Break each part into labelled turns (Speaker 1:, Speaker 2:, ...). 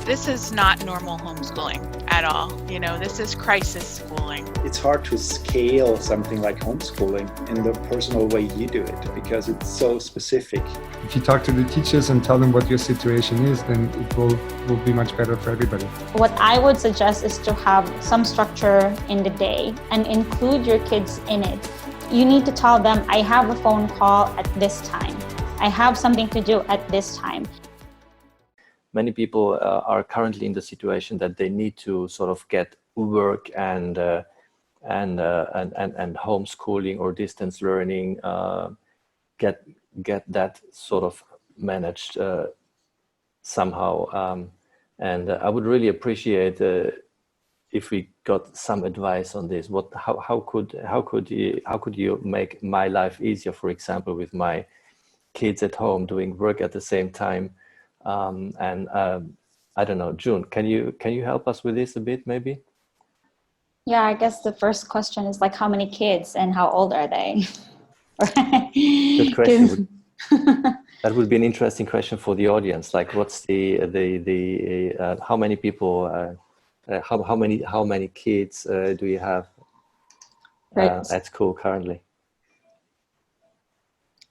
Speaker 1: This is not normal homeschooling at all. You know, this is crisis schooling.
Speaker 2: It's hard to scale something like homeschooling in the personal way you do it because it's so specific.
Speaker 3: If you talk to the teachers and tell them what your situation is, then it will be much better for everybody.
Speaker 4: What I would suggest is to have some structure in the day and include your kids in it. You need to tell them, I have a phone call at this time. I have something to do at this time.
Speaker 5: Many people are currently in the situation that they need to sort of get work and homeschooling or distance learning, get that sort of managed somehow. And I would really appreciate if we got some advice on this. How could you make my life easier? For example, with my kids at home doing work at the same time. I don't know, June, can you help us with this a bit, maybe?
Speaker 4: Yeah, I guess the first question is like, how many kids and how old are they?
Speaker 5: Good question. That would be an interesting question for the audience. Like, what's the how many people, how many kids do you have at school currently?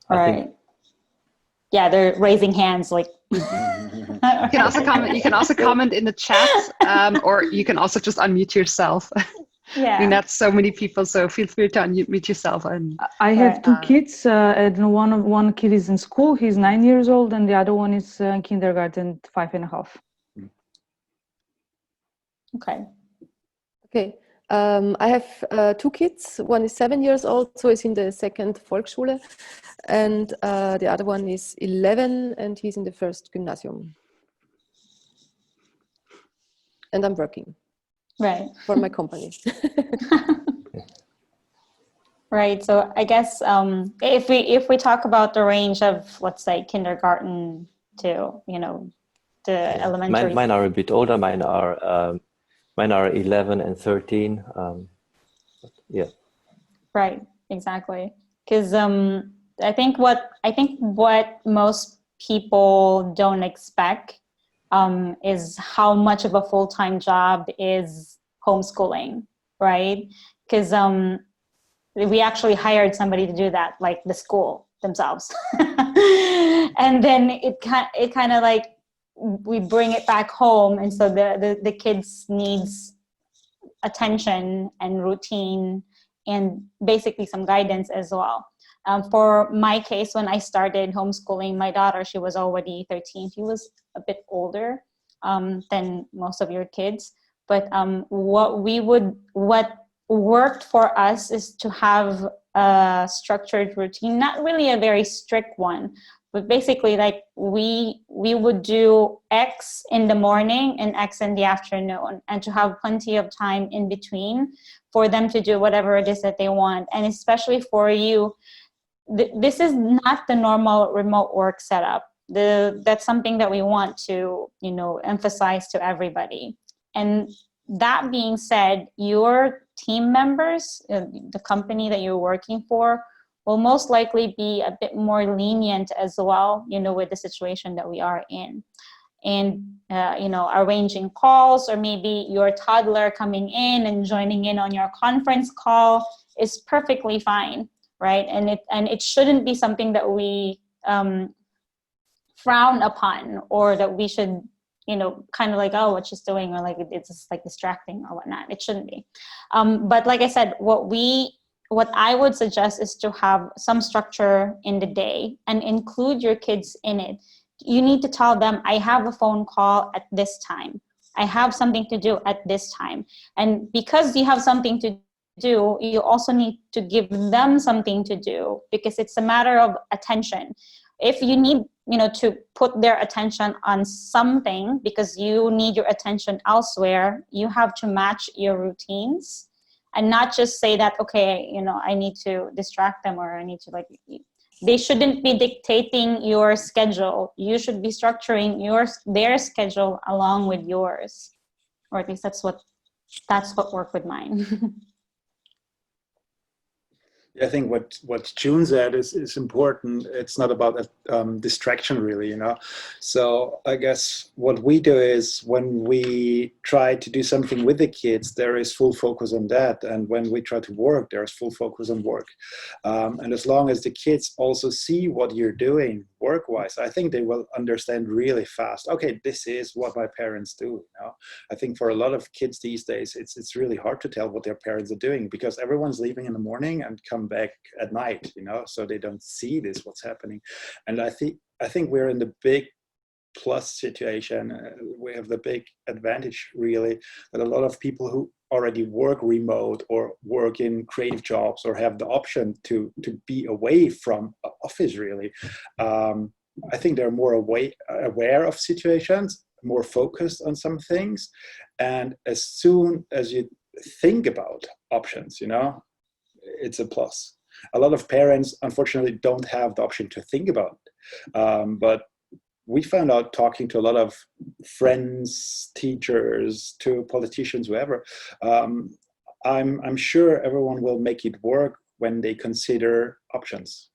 Speaker 4: All right. Yeah, they're raising hands like.
Speaker 6: You can also comment in the chat, or you can also just unmute yourself.
Speaker 4: Yeah.
Speaker 6: I mean, that's so many people, so feel free to unmute yourself. And
Speaker 7: I have two kids, and one kid is in school, he's 9 years old, and the other one is in kindergarten, 5.5.
Speaker 4: Okay.
Speaker 8: I have two kids. One is 7 years old, so he's in the second Volksschule, and the other one is 11, and he's in the first Gymnasium. And I'm working.
Speaker 4: Right.
Speaker 8: For my company.
Speaker 4: Right. So I guess if we talk about the range of, let's say, kindergarten to, the elementary.
Speaker 5: Mine are a bit older. Mine are 11 and 13. Yeah. Right.
Speaker 4: Exactly. Because I think what most people don't expect is how much of a full-time job is homeschooling, right? Because we actually hired somebody to do that, like the school themselves, and then it kind of like we bring it back home, and so the kids needs attention and routine and basically some guidance as well. For my case, when I started homeschooling my daughter, she was already 13. She was a bit older than most of your kids. But what worked for us is to have a structured routine, not really a very strict one, but basically like we would do X in the morning and X in the afternoon, and to have plenty of time in between for them to do whatever it is that they want. And especially for you, this is not the normal remote work setup. That's something that we want to, emphasize to everybody. And that being said, your team members, the company that you're working for, will most likely be a bit more lenient as well, with the situation that we are in. And, arranging calls, or maybe your toddler coming in and joining in on your conference call is perfectly fine, right? And it shouldn't be something that we frown upon, or that we should, kind of like, oh, what she's doing, or like it's just like distracting or whatnot. It shouldn't be. But like I said, what I would suggest is to have some structure in the day and include your kids in it. You need to tell them, I have a phone call at this time. I have something to do at this time. And because you have something to do, you also need to give them something to do, because it's a matter of attention. If you need, to put their attention on something because you need your attention elsewhere, you have to match your routines. And not just say that, okay, I need to distract them, or I need to they shouldn't be dictating your schedule. You should be structuring their schedule along with yours. Or at least that's what worked with mine.
Speaker 2: I think what June said is important. It's not about distraction, really, you know. So I guess what we do is when we try to do something with the kids, there is full focus on that, and when we try to work, there is full focus on work. And as long as the kids also see what you're doing work-wise, I think they will understand really fast. Okay, this is what my parents do. You know, I think for a lot of kids these days, it's really hard to tell what their parents are doing because everyone's leaving in the morning and come back at night, you know, so they don't see what's happening. And I think we're in the big plus situation. We have the big advantage, really, that a lot of people who already work remote or work in creative jobs or have the option to be away from office, really. I think they're more aware of situations, more focused on some things. And as soon as you think about options, you know, it's a plus. A lot of parents, unfortunately, don't have the option to think about it. But we found out talking to a lot of friends, teachers, to politicians, whoever, I'm sure everyone will make it work when they consider options.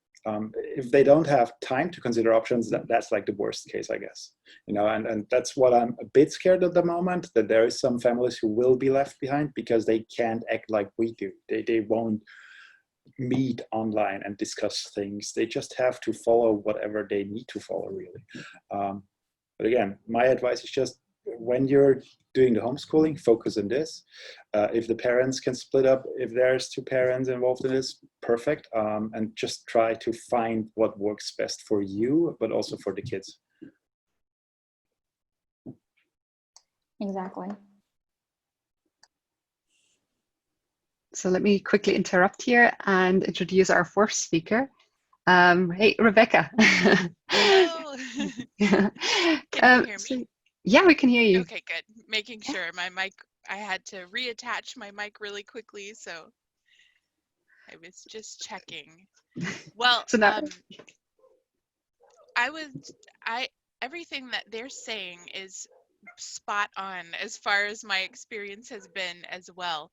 Speaker 2: If they don't have time to consider options, that's like the worst case, I guess. You know, and that's what I'm a bit scared at the moment, that there is some families who will be left behind because they can't act like we do. They won't meet online and discuss things. They just have to follow whatever they need to follow, really. But again, my advice is just when you're doing the homeschooling, focus on this. If the parents can split up, if there's two parents involved in this, perfect. And just try to find what works best for you, but also for the kids.
Speaker 4: Exactly.
Speaker 6: So let me quickly interrupt here and introduce our fourth speaker. Hey, Rebecca.
Speaker 1: Hello. Can you hear me?
Speaker 6: Yeah, we can hear you.
Speaker 1: Okay, good. Making sure my mic, I had to reattach my mic really quickly, so I was just checking. Well,
Speaker 6: So now,
Speaker 1: everything that they're saying is spot on as far as my experience has been as well.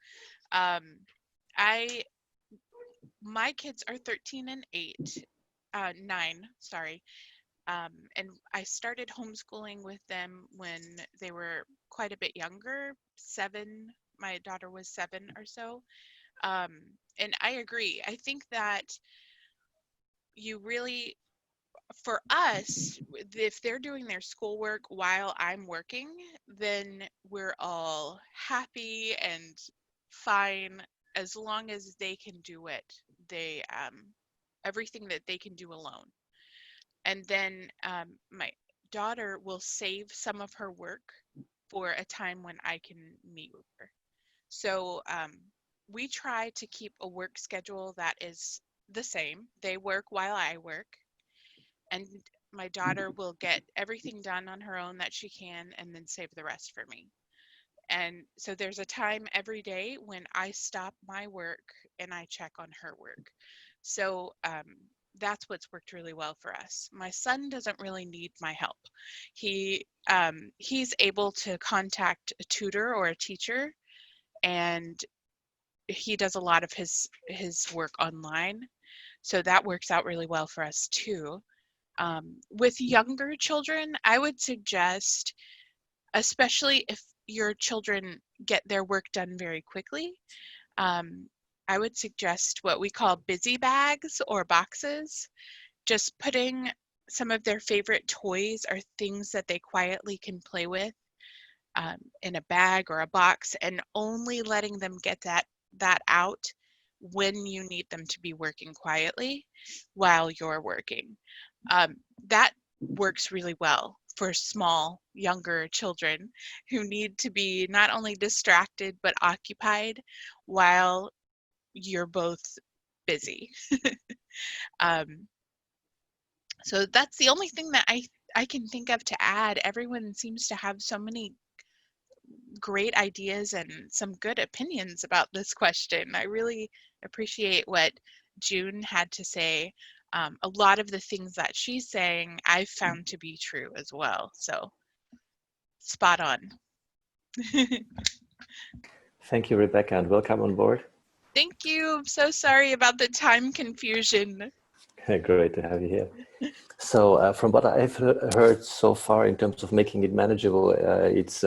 Speaker 1: My kids are 13 and 9, sorry. And I started homeschooling with them when they were quite a bit younger, 7. My daughter was 7 or so. And I agree. I think that you really, for us, if they're doing their schoolwork while I'm working, then we're all happy and fine as long as they can do it. They everything that they can do alone. And then my daughter will save some of her work for a time when I can meet with her. So we try to keep a work schedule that is the same. They work while I work, and my daughter will get everything done on her own that she can and then save the rest for me. And so there's a time every day when I stop my work and I check on her work. So that's what's worked really well for us. My son doesn't really need my help. He's able to contact a tutor or a teacher, and he does a lot of his work online. So that works out really well for us too. With younger children, I would suggest, especially if your children get their work done very quickly, I would suggest what we call busy bags or boxes. Just putting some of their favorite toys or things that they quietly can play with in a bag or a box, and only letting them get that out when you need them to be working quietly while you're working. That works really well for small, younger children who need to be not only distracted but occupied while you're both busy. So that's the only thing that I can think of to add. Everyone seems to have so many great ideas and some good opinions about this question. I really appreciate what June had to say. A lot of the things that she's saying I've found to be true as well. So spot on.
Speaker 5: Thank you, Rebecca, and welcome on board.
Speaker 1: Thank you. I'm so sorry about the time confusion.
Speaker 5: Great to have you here. So from what I've heard so far in terms of making it manageable, it's,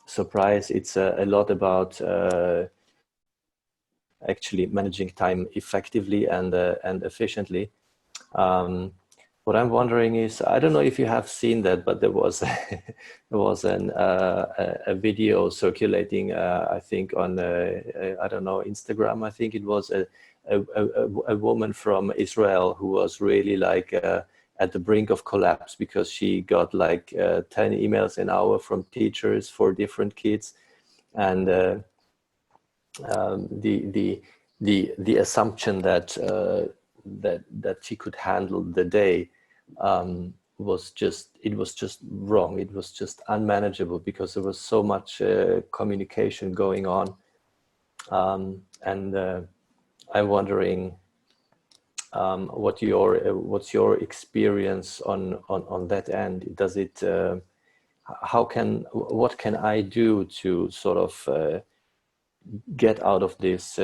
Speaker 5: surprise, it's a lot about actually managing time effectively and efficiently. What I'm wondering is, I don't know if you have seen that, but there was a video circulating, I think on I don't know, Instagram. I think it was a woman from Israel who was really like at the brink of collapse because she got like 10 emails an hour from teachers for different kids, and the assumption that that she could handle the day was just wrong. It was just unmanageable because there was so much communication going on, and I'm wondering what's your experience on that end? Does it what can I do to sort of get out of this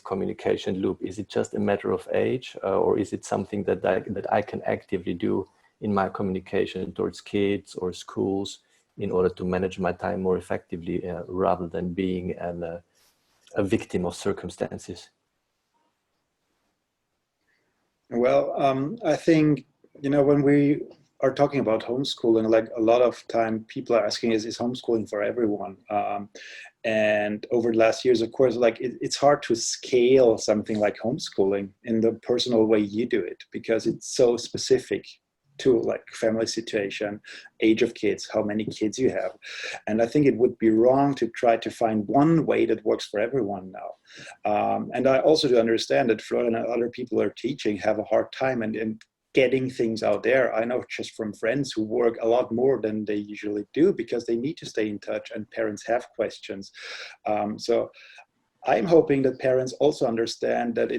Speaker 5: communication loop? Is it just a matter of age, or is it something that I can actively do in my communication towards kids or schools in order to manage my time more effectively, rather than being a victim of circumstances?
Speaker 2: Well, I think, when we are talking about homeschooling, like a lot of time people are asking, is homeschooling for everyone? And over the last years, of course, like it's hard to scale something like homeschooling in the personal way you do it, because it's so specific to like family situation, age of kids, how many kids you have. And I think it would be wrong to try to find one way that works for everyone now. And I also do understand that Florian and other people are teaching have a hard time and getting things out there. I know just from friends who work a lot more than they usually do because they need to stay in touch and parents have questions. So I'm hoping that parents also understand that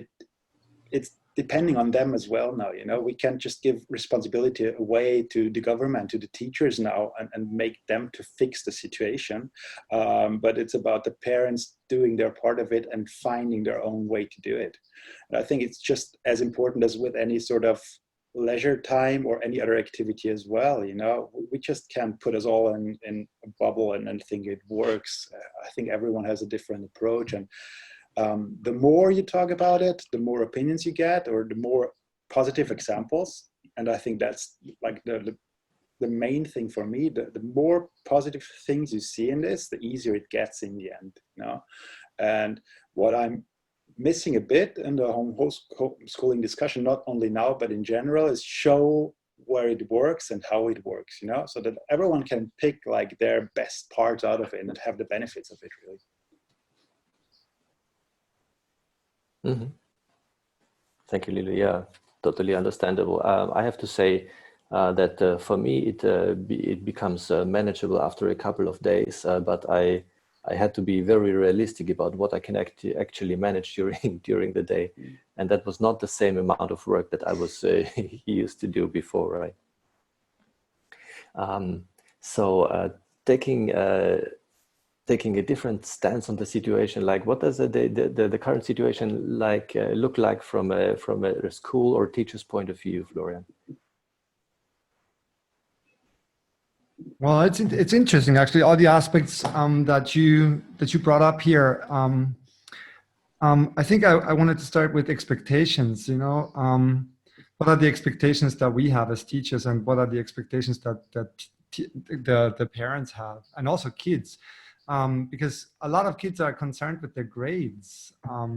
Speaker 2: it's depending on them as well now. We can't just give responsibility away to the government, to the teachers now, and make them to fix the situation. But it's about the parents doing their part of it and finding their own way to do it. And I think it's just as important as with any sort of leisure time or any other activity as well. We just can't put us all in a bubble and think it works. I think everyone has a different approach, and the more you talk about it, the more opinions you get, or the more positive examples. And I think that's like the main thing for me. The more positive things you see in this, the easier it gets in the end. And what I'm missing a bit in the homeschooling discussion, not only now but in general, is show where it works and how it works, so that everyone can pick like their best parts out of it and have the benefits of it, really.
Speaker 5: Mm-hmm. Thank you, Lilo. Yeah, totally understandable. I have to say that for me it becomes manageable after a couple of days, but I had to be very realistic about what I can actually manage during the day, and that was not the same amount of work that I was used to do before, right? So taking a different stance on the situation, like what does the current situation like look like from a school or teacher's point of view, Florian?
Speaker 3: Well, it's interesting actually, all the aspects that you brought up here. I think I wanted to start with expectations. What are the expectations that we have as teachers, and what are the expectations that the parents have, and also kids, because a lot of kids are concerned with their grades.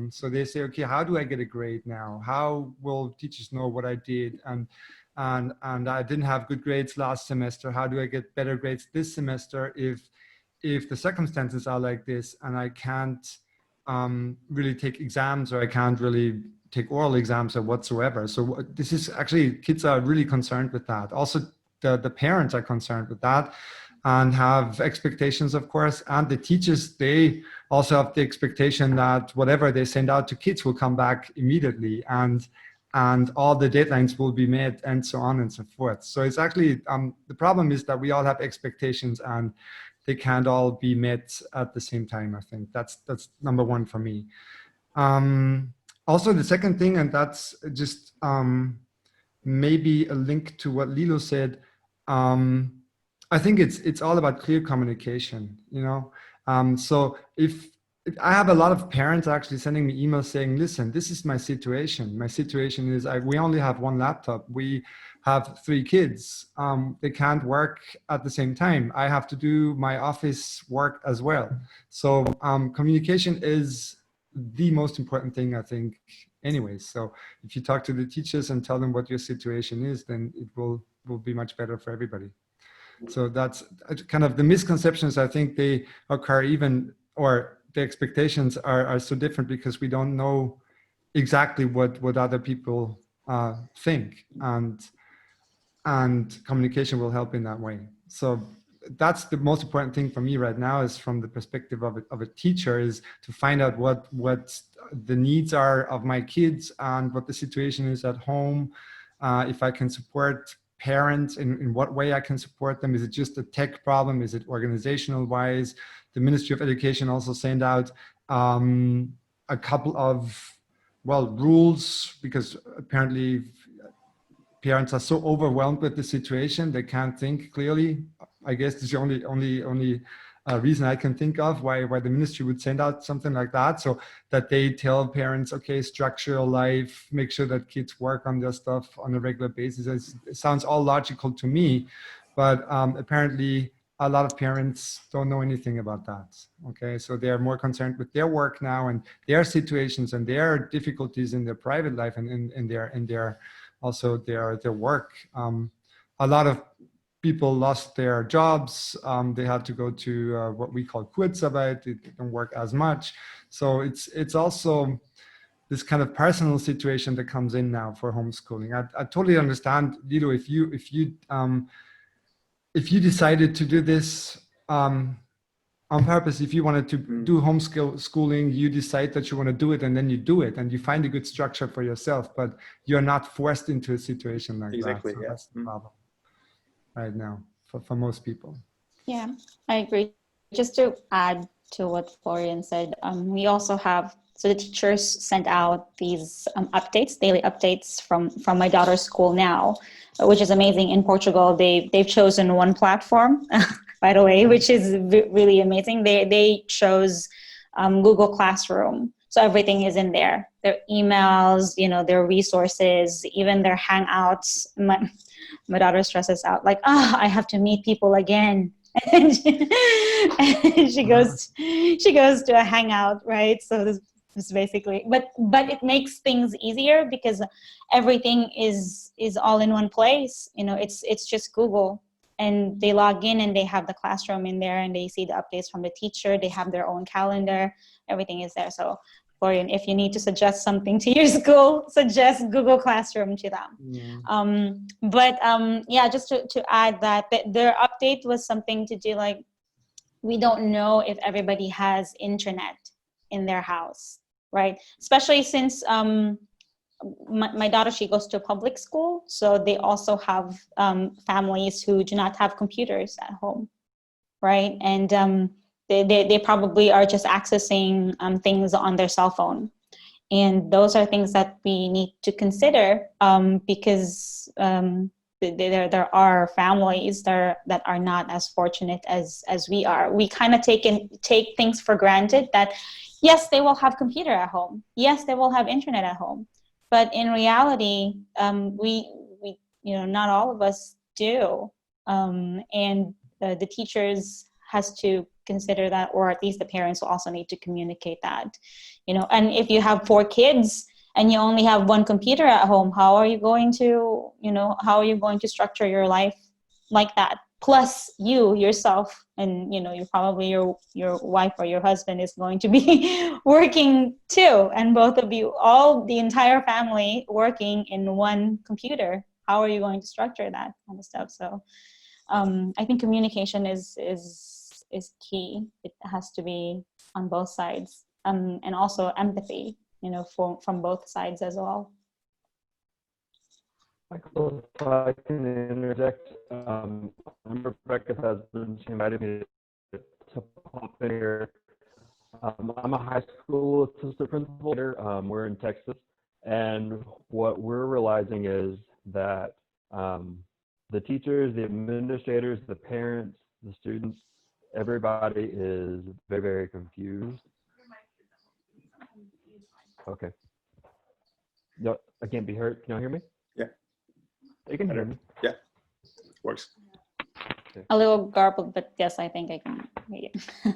Speaker 3: So they say, okay, how do I get a grade now? How will teachers know what I did? And I didn't have good grades last semester. How do I get better grades this semester if the circumstances are like this and I can't really take exams, or I can't really take oral exams or whatsoever? So this is actually, kids are really concerned with that. Also, the parents are concerned with that and have expectations, of course. And the teachers, they also have the expectation that whatever they send out to kids will come back immediately. And and all the deadlines will be met, and so on and so forth. So it's actually, the problem is that we all have expectations and they can't all be met at the same time. I think that's number one for me. Also, the second thing, and that's just maybe a link to what Lilo said, I think it's all about clear communication, you know. So if I have a lot of parents actually sending me emails saying, listen, this is my situation. My situation is we only have one laptop. We have 3 kids. They can't work at the same time. I have to do my office work as well. So communication is the most important thing, I think, anyway. So if you talk to the teachers and tell them what your situation is, then it will be much better for everybody. So that's kind of the misconceptions. I think they occur even, or the expectations are so different because we don't know exactly what other people think, and communication will help in that way. So that's the most important thing for me right now, is from the perspective of a teacher, is to find out what the needs are of my kids and what the situation is at home. If I can support parents, in what way I can support them. Is it just a tech problem? Is it organizational wise? The Ministry of Education also sent out a couple of, well, rules, because apparently parents are so overwhelmed with the situation, they can't think clearly. I guess it's the only reason I can think of why the ministry would send out something like that, so that they tell parents, okay, structure your life, make sure that kids work on their stuff on a regular basis. It sounds all logical to me, but apparently a lot of parents don't know anything about that. Okay, so they're more concerned with their work now and their situations and their difficulties in their private life and in their also their work. A lot of people lost their jobs. They had to go to what we call Kurzarbeit. They don't work as much. So it's also this kind of personal situation that comes in now for homeschooling. I totally understand, Lilo, if you decided to do this on purpose, if you wanted to do homeschooling, you decide that you want to do it, and then you do it, and you find a good structure for yourself, but you're not forced into a situation like
Speaker 2: Exactly,
Speaker 3: that. So
Speaker 2: yeah.
Speaker 3: that's the problem right now for most people.
Speaker 4: Yeah, I agree. Just to add to what Florian said, we also have, so the teachers sent out these updates, daily updates from my daughter's school now, which is amazing. In Portugal, they've chosen one platform, by the way, which is really amazing. They chose Google Classroom. So everything is in there. Their emails, you know, their resources, even their Hangouts. My daughter stresses out, like, I have to meet people again. And she goes to a Hangout, right? So this is basically, but it makes things easier because everything is all in one place. You know, it's just Google, and they log in and they have the classroom in there, and they see the updates from the teacher. They have their own calendar. Everything is there. So Florian, if you need to suggest something to your school, suggest Google Classroom to them. Yeah. Yeah, just to add that their update was something to do, like, we don't know if everybody has internet in their house, right? Especially since my daughter, she goes to a public school, so they also have families who do not have computers at home, right? And they probably are just accessing things on their cell phone. And those are things that we need to consider because there are families that are not as fortunate as we are. We kind of take things for granted that, yes, they will have computer at home. Yes, they will have internet at home. But in reality, we not all of us do. And the teachers has to consider that, or at least the parents will also need to communicate that, and if you have 4 kids and you only have 1 computer at home, how are you going to structure your life like that? Plus you yourself, and you probably your wife or your husband is going to be working too, and both of you, the entire family working in 1 computer. How are you going to structure that kind of stuff? So I think communication is key. It has to be on both sides, and also empathy, from both sides as well.
Speaker 9: Michael, if I can interject, one of Rebecca's husband, she invited me to pop in here. I'm a high school assistant principal here. We're in Texas, and what we're realizing is that the teachers, the administrators, the parents, the students, everybody is very, very confused. Okay. No, I can't be heard. Can y'all hear me?
Speaker 2: Yeah.
Speaker 9: You can hear me.
Speaker 2: Yeah, works.
Speaker 9: Okay.
Speaker 4: A little garbled, but yes, I think I can hear you.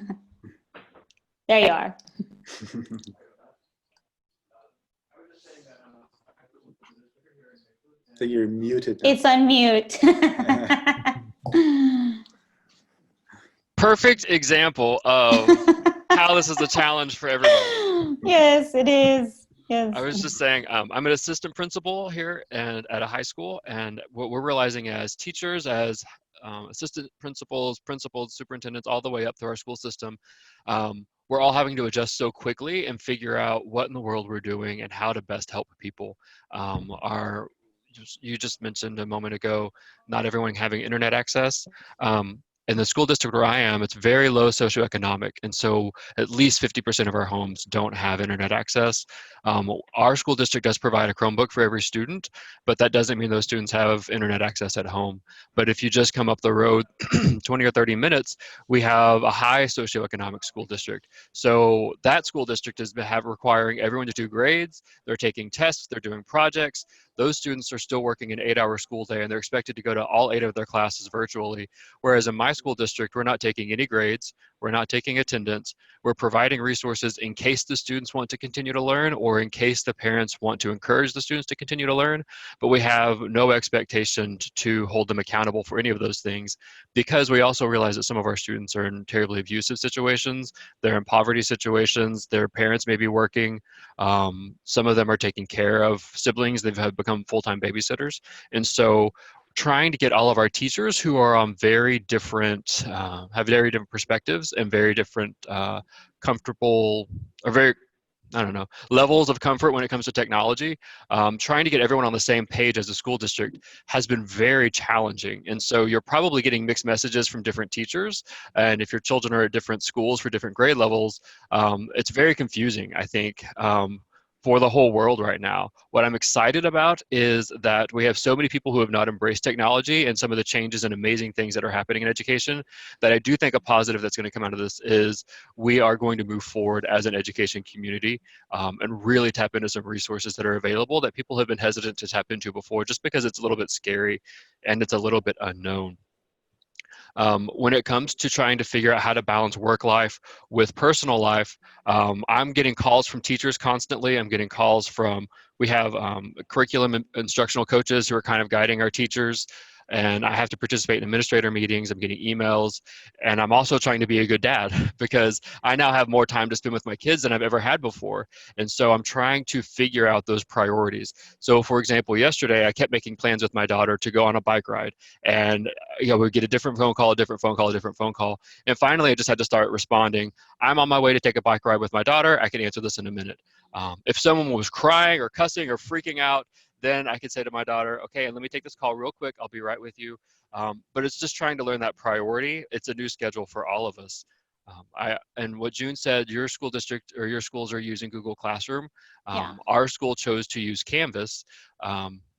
Speaker 4: There you are.
Speaker 2: So you're muted now.
Speaker 4: It's on mute.
Speaker 10: Perfect example of how this is a challenge for everybody.
Speaker 4: Yes, it is. Yes.
Speaker 10: I was just saying, I'm an assistant principal here and at a high school, and what we're realizing as teachers, as assistant principals, superintendents, all the way up through our school system, we're all having to adjust so quickly and figure out what in the world we're doing and how to best help people. You just mentioned a moment ago, not everyone having internet access. In the school district where I am, it's very low socioeconomic, and so at least 50% of our homes don't have internet access. Our school district does provide a Chromebook for every student, but that doesn't mean those students have internet access at home. But if you just come up the road 20 or 30 minutes, we have a high socioeconomic school district. So that school district is requiring everyone to do grades, they're taking tests, they're doing projects. Those students are still working an 8-hour school day, and they're expected to go to all 8 of their classes virtually. Whereas in my school district, we're not taking any grades, we're not taking attendance, we're providing resources in case the students want to continue to learn or in case the parents want to encourage the students to continue to learn, but we have no expectation to hold them accountable for any of those things, because we also realize that some of our students are in terribly abusive situations, they're in poverty situations, their parents may be working, some of them are taking care of siblings, they've become full-time babysitters, and so trying to get all of our teachers who are on very different, have very different perspectives and very different comfortable, or very, I don't know, levels of comfort when it comes to technology, trying to get everyone on the same page as a school district has been very challenging. And so you're probably getting mixed messages from different teachers. And if your children are at different schools for different grade levels, it's very confusing, I think, for the whole world right now. What I'm excited about is that we have so many people who have not embraced technology and some of the changes and amazing things that are happening in education, that I do think a positive that's going to come out of this is we are going to move forward as an education community and really tap into some resources that are available that people have been hesitant to tap into before, just because it's a little bit scary and it's a little bit unknown. When it comes to trying to figure out how to balance work life with personal life, I'm getting calls from teachers constantly. I'm getting calls from, we have curriculum and instructional coaches who are kind of guiding our teachers, and I have to participate in administrator meetings. I'm getting emails, and I'm also trying to be a good dad because I now have more time to spend with my kids than I've ever had before. And so I'm trying to figure out those priorities. So for example, yesterday I kept making plans with my daughter to go on a bike ride, and we'd get a different phone call, a different phone call, a different phone call. And finally I just had to start responding. I'm on my way to take a bike ride with my daughter. I can answer this in a minute. If someone was crying or cussing or freaking out, then I could say to my daughter, okay, let me take this call real quick. I'll be right with you. But it's just trying to learn that priority. It's a new schedule for all of us. And what June said, your school district or your schools are using Google Classroom.
Speaker 4: Yeah.
Speaker 10: Our school chose to use Canvas,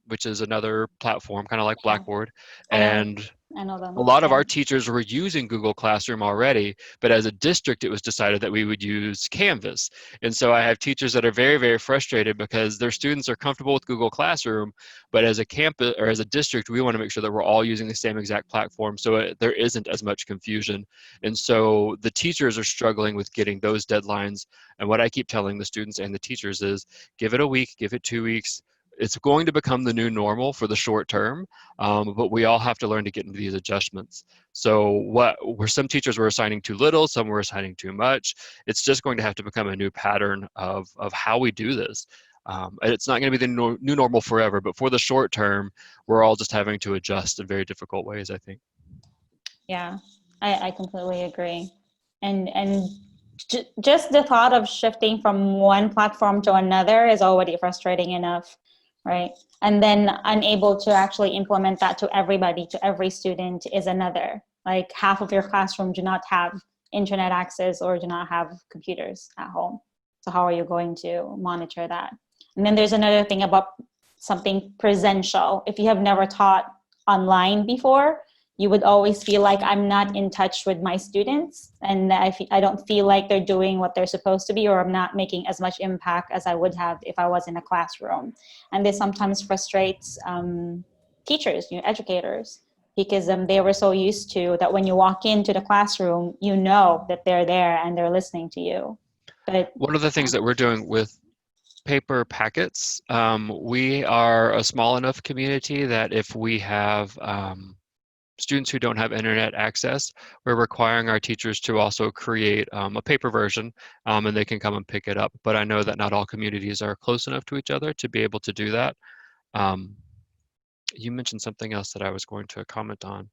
Speaker 10: which is another platform, kind of like Blackboard. And
Speaker 4: I know them.
Speaker 10: a lot of our teachers were using Google Classroom already, but as a district, it was decided that we would use Canvas. And so I have teachers that are very, very frustrated because their students are comfortable with Google Classroom, but as a campus or as a district, we want to make sure that we're all using the same exact platform so there isn't as much confusion. And so the teachers are struggling with getting those deadlines. And what I keep telling the students and the teachers is give it a week, give it 2 weeks. It's going to become the new normal for the short term, but we all have to learn to get into these adjustments. So where some teachers were assigning too little, some were assigning too much, it's just going to have to become a new pattern of how we do this. And it's not going to be the new normal forever, but for the short term, we're all just having to adjust in very difficult ways, I think.
Speaker 4: Yeah, I completely agree. And just the thought of shifting from one platform to another is already frustrating enough. right? And then unable to actually implement that to everybody, to every student is another. Like half of your classroom do not have internet access or do not have computers at home. So how are you going to monitor that? And then there's another thing about something presential. If you have never taught online before, you would always feel like I'm not in touch with my students, and I don't feel like they're doing what they're supposed to be, or I'm not making as much impact as I would have if I was in a classroom. And this sometimes frustrates teachers, educators, because they were so used to that when you walk into the classroom, you know that they're there and they're listening to you. But
Speaker 10: one of the things that we're doing with paper packets, we are a small enough community that if we have students who don't have internet access, we're requiring our teachers to also create a paper version, and they can come and pick it up. But I know that not all communities are close enough to each other to be able to do that. You mentioned something else that I was going to comment on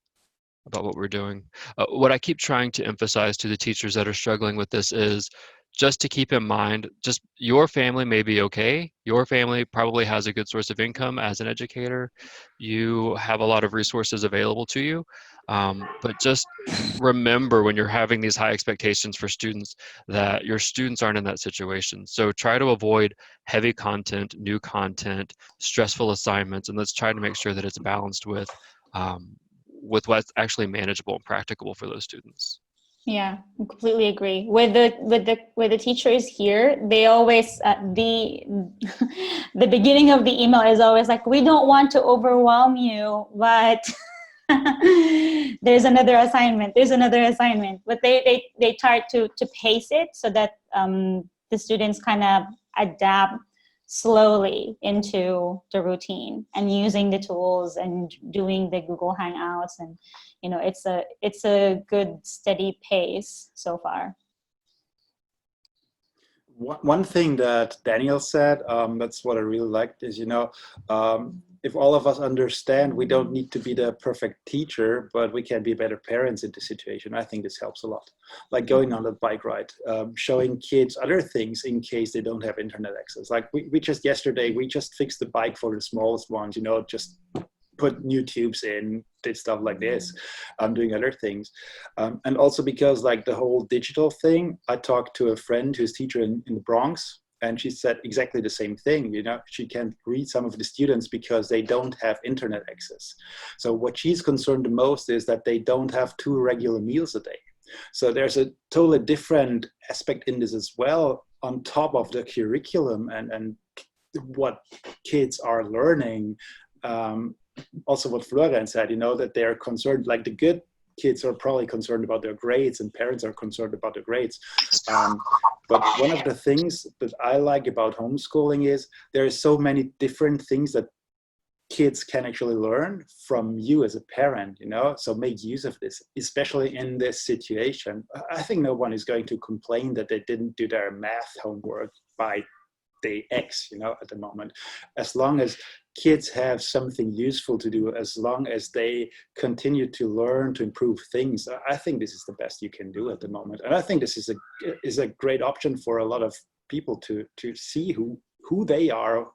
Speaker 10: about what we're doing. What I keep trying to emphasize to the teachers that are struggling with this is just to keep in mind, just your family may be okay. Your family probably has a good source of income as an educator. You have a lot of resources available to you. But just remember when you're having these high expectations for students that your students aren't in that situation. So try to avoid heavy content, new content, stressful assignments, and let's try to make sure that it's balanced with what's actually manageable and practicable for those students.
Speaker 4: yeah, I completely agree. With the teachers here, they always the beginning of the email is always like, we don't want to overwhelm you, but there's another assignment. But they try to pace it so that the students kind of adapt slowly into the routine and using the tools and doing the Google Hangouts, and it's a good steady pace so far.
Speaker 2: One thing that Daniel said, that's what I really liked, is if all of us understand we don't need to be the perfect teacher, but we can be better parents in the situation. I think this helps a lot. Like going on a bike ride, showing kids other things in case they don't have internet access. Like we just yesterday, we just fixed the bike for the smallest ones, just put new tubes in, did stuff like this. I'm doing other things. And also because like the whole digital thing, I talked to a friend who's teacher in the Bronx, and she said exactly the same thing. She can't read some of the students because they don't have internet access. So what she's concerned the most is that they don't have 2 regular meals a day. So there's a totally different aspect in this as well, on top of the curriculum and what kids are learning. Also what Florian said, that they're concerned, like the good kids are probably concerned about their grades and parents are concerned about their grades. But one of the things that I like about homeschooling is there are so many different things that kids can actually learn from you as a parent, so make use of this, especially in this situation. I think no one is going to complain that they didn't do their math homework by day X, at the moment. As long as kids have something useful to do, as long as they continue to learn to improve things, I think this is the best you can do at the moment. And I think this is a great option for a lot of people to see who they are,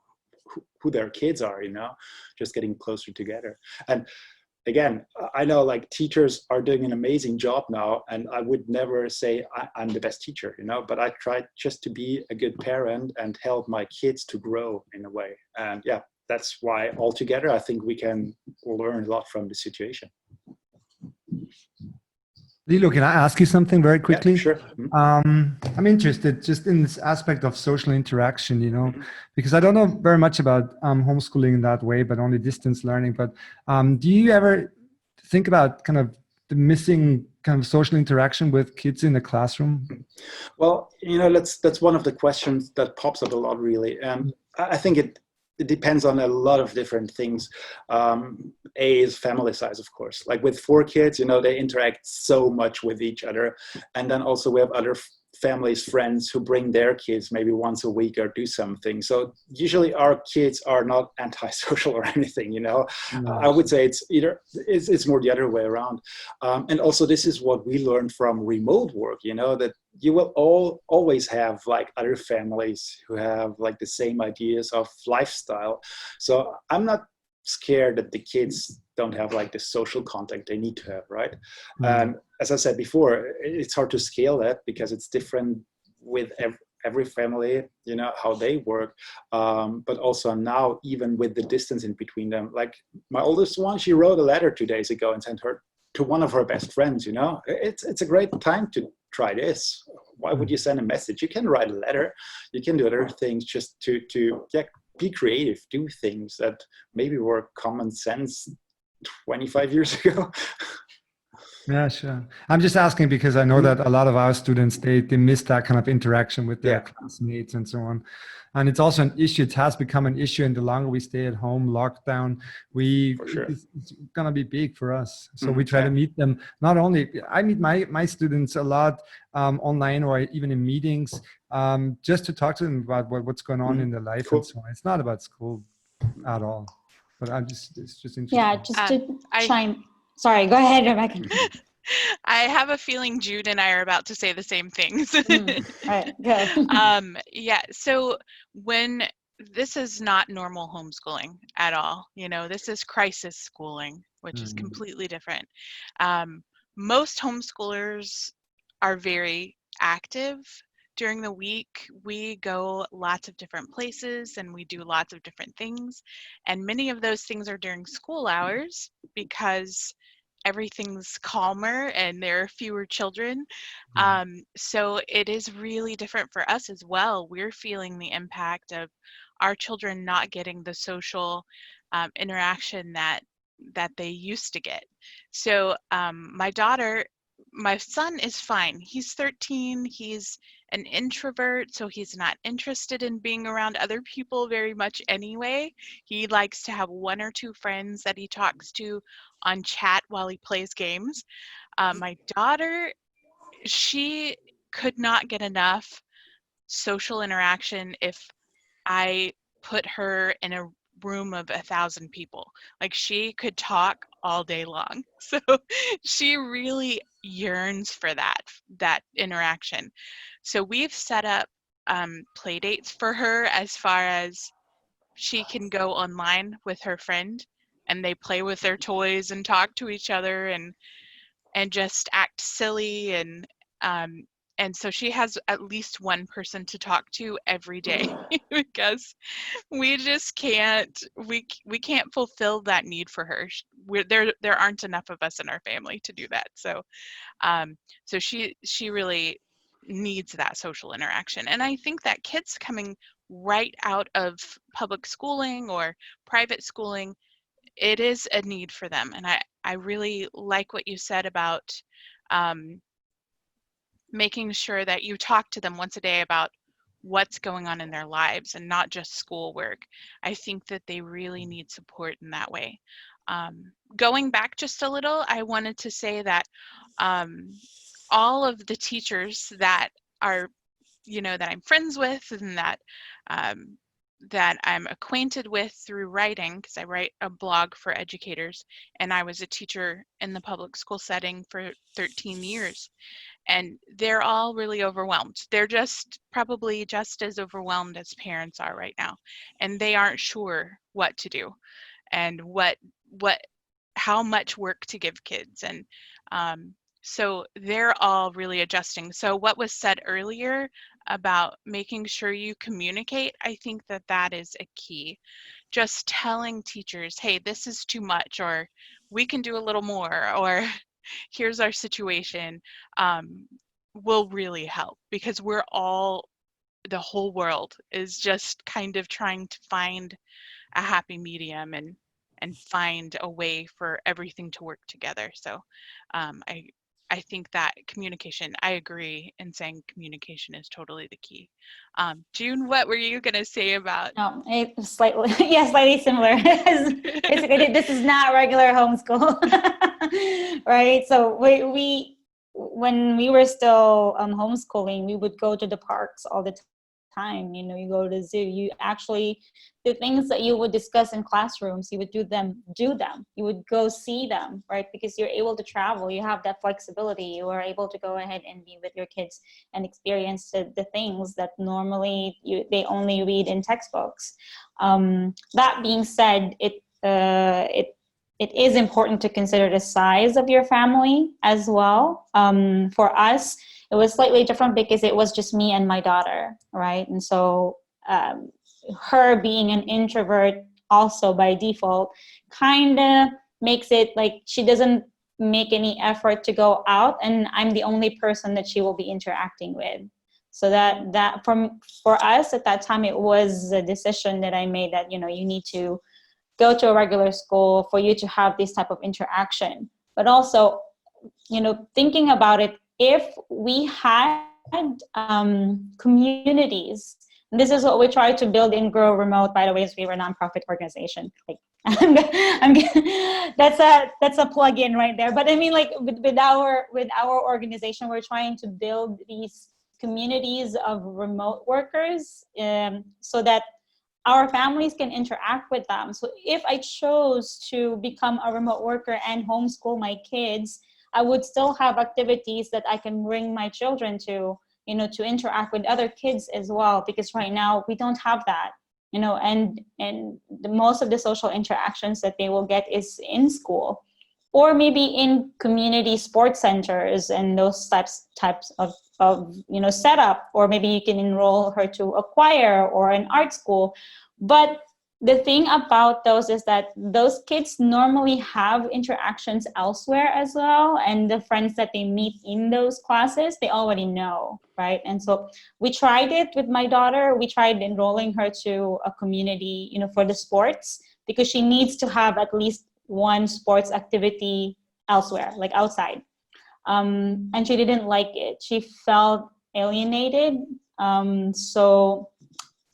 Speaker 2: who their kids are, just getting closer together. And again, I know like teachers are doing an amazing job now, and I would never say I'm the best teacher, but I try just to be a good parent and help my kids to grow in a way. And yeah, that's why altogether I think we can learn a lot from the situation.
Speaker 3: Lilo, can I ask you something very quickly?
Speaker 2: Yeah, sure.
Speaker 3: I'm interested just in this aspect of social interaction, because I don't know very much about homeschooling in that way, but only distance learning. But do you ever think about kind of the missing kind of social interaction with kids in the classroom?
Speaker 2: Well, that's one of the questions that pops up a lot, really. And I think it depends on a lot of different things. A is family size, of course. Like with 4 kids, they interact so much with each other. And then also we have other families, friends who bring their kids maybe once a week or do something. So usually our kids are not antisocial or anything, you know.
Speaker 3: No.
Speaker 2: I would say it's more the other way around. And also this is what we learned from remote work, you know, that you will always have like other families who have like the same ideas of lifestyle. So I'm not scared that the kids don't have like the social contact they need to have, right? And as I said before, it's hard to scale that because it's different with every family, you know, how they work. But also now, even with the distance in between them, like my oldest one, she wrote a letter 2 days ago and sent her to one of her best friends, you know. It's a great time to try this. Why would you send a message? You can write a letter, you can do other things just to be creative, do things that maybe were common sense 25 years ago.
Speaker 3: Yeah, sure. I'm just asking because I know that a lot of our students, they miss that kind of interaction with their classmates and so on. And it's also an issue. It has become an issue. And the longer we stay at home, lockdown, it's going to be big for us. So we try to meet them. Not only, I meet my students a lot online or even in meetings, just to talk to them about what's going on in their life and so on. It's not about school at all. But it's just interesting.
Speaker 4: Yeah, just to chime. Sorry, go ahead, Rebecca.
Speaker 1: I have a feeling Jude and I are about to say the same things.
Speaker 4: All right, good.
Speaker 1: Yeah, so when this is not normal homeschooling at all, you know, this is crisis schooling, which is completely different. Most homeschoolers are very active during the week. We go lots of different places and we do lots of different things. And many of those things are during school hours because everything's calmer and there are fewer children. So it is really different for us as well. We're feeling the impact of our children not getting the social interaction that they used to get. So my son is fine. He's 13. He's an introvert, so he's not interested in being around other people very much anyway. He likes to have one or two friends that he talks to on chat while he plays games. My daughter, she could not get enough social interaction if I put her in a room of 1,000 people. Like, she could talk all day long. So she really yearns for that interaction. So we've set up play dates for her as far as she can go online with her friend and they play with their toys and talk to each other and just act silly and so she has at least one person to talk to every day because we just can't fulfill that need for her. There aren't enough of us in our family to do that. So so she really needs that social interaction. And I think that kids coming right out of public schooling or private schooling, it is a need for them. And I really like what you said about making sure that you talk to them once a day about what's going on in their lives and not just schoolwork. I think that they really need support in that way. Going back just a little, I wanted to say that all of the teachers that are, that I'm friends with and that I'm acquainted with through writing, because I write a blog for educators, and I was a teacher in the public school setting for 13 years. And they're all really overwhelmed. They're probably just as overwhelmed as parents are right now. And they aren't sure what to do and how much work to give kids. And so they're all really adjusting. So what was said earlier about making sure you communicate, I think that is a key. Just telling teachers, hey, this is too much, or we can do a little more, or here's our situation, will really help, because the whole world is just kind of trying to find a happy medium and find a way for everything to work together. So I think that communication, I agree in saying communication is totally the key. June, what were you going to say about?
Speaker 4: It's slightly similar. Basically, this is not regular homeschool, right? So when we were still homeschooling, we would go to the parks all the time. You know, you go to the zoo, you actually, the things that you would discuss in classrooms, you would do them, you would go see them, right? Because you're able to travel, you have that flexibility, you are able to go ahead and be with your kids and experience the things that normally they only read in textbooks. That being said, it is important to consider the size of your family as well. For us, it was slightly different because it was just me and my daughter, right? And so her being an introvert also by default kind of makes it like she doesn't make any effort to go out, and I'm the only person that she will be interacting with. So that for us at that time, it was a decision that I made that, you know, you need to go to a regular school for you to have this type of interaction. But also, you know, thinking about it, if we had communities, and this is what we try to build in Grow Remote, by the way, is we were a nonprofit organization. Like, that's a plug-in right there. But I mean, like with our organization, we're trying to build these communities of remote workers, so that our families can interact with them. So if I chose to become a remote worker and homeschool my kids, I would still have activities that I can bring my children to, you know, to interact with other kids as well, because right now we don't have that, you know, and most of the social interactions that they will get is in school, or maybe in community sports centers and those types of you know, setup, or maybe you can enroll her to a choir or an art school. But the thing about those is that those kids normally have interactions elsewhere as well, and the friends that they meet in those classes, they already know, right? And so we tried it with my daughter. We tried enrolling her to a community, you know, for the sports, because she needs to have at least one sports activity elsewhere, like outside. And she didn't like it. She felt alienated. So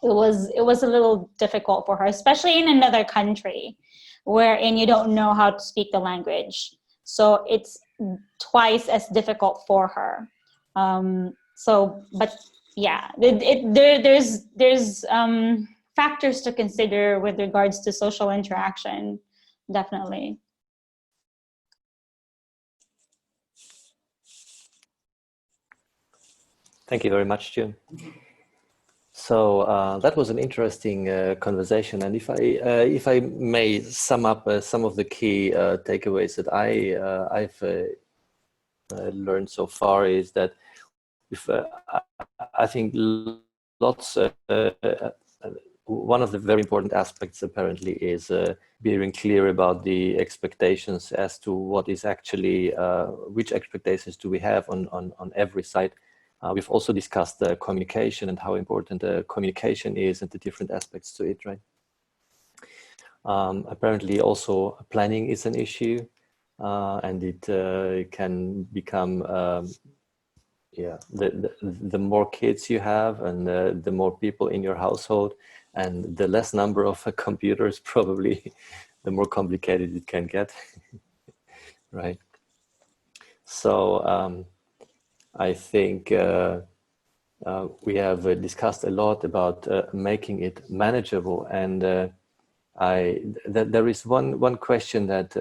Speaker 4: it was a little difficult for her, especially in another country wherein you don't know how to speak the language. So it's twice as difficult for her. But yeah, there's factors to consider with regards to social interaction, definitely.
Speaker 5: Thank you very much, June. So that was an interesting conversation, and if I may sum up some of the key takeaways that I've learned so far, is that I think one of the very important aspects apparently is being clear about the expectations as to what is actually which expectations do we have on every side. We've also discussed communication and how important communication is and the different aspects to it, right? Apparently also planning is an issue, and it can become, the more kids you have and the more people in your household and the less number of computers, probably the more complicated it can get, right? So, I think we have discussed a lot about making it manageable, and there is one question that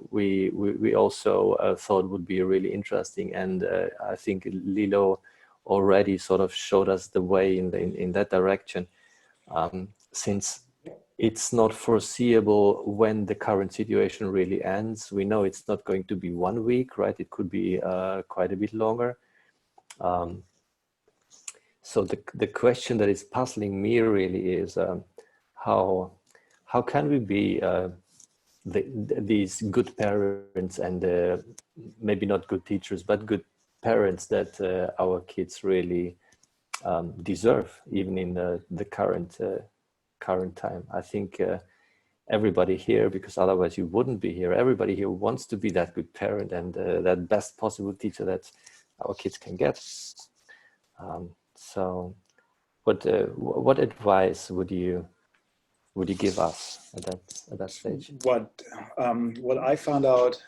Speaker 5: we also thought would be really interesting, and I think Lilo already sort of showed us the way in that direction, since it's not foreseeable when the current situation really ends. We know it's not going to be 1 week, right? It could be quite a bit longer. So the question that is puzzling me really is how can we be these good parents and maybe not good teachers, but good parents that our kids really deserve, even in the current time. I think everybody here, because otherwise you wouldn't be here, everybody here wants to be that good parent and that best possible teacher that our kids can get. So what advice would you give us at that stage?
Speaker 2: What I found out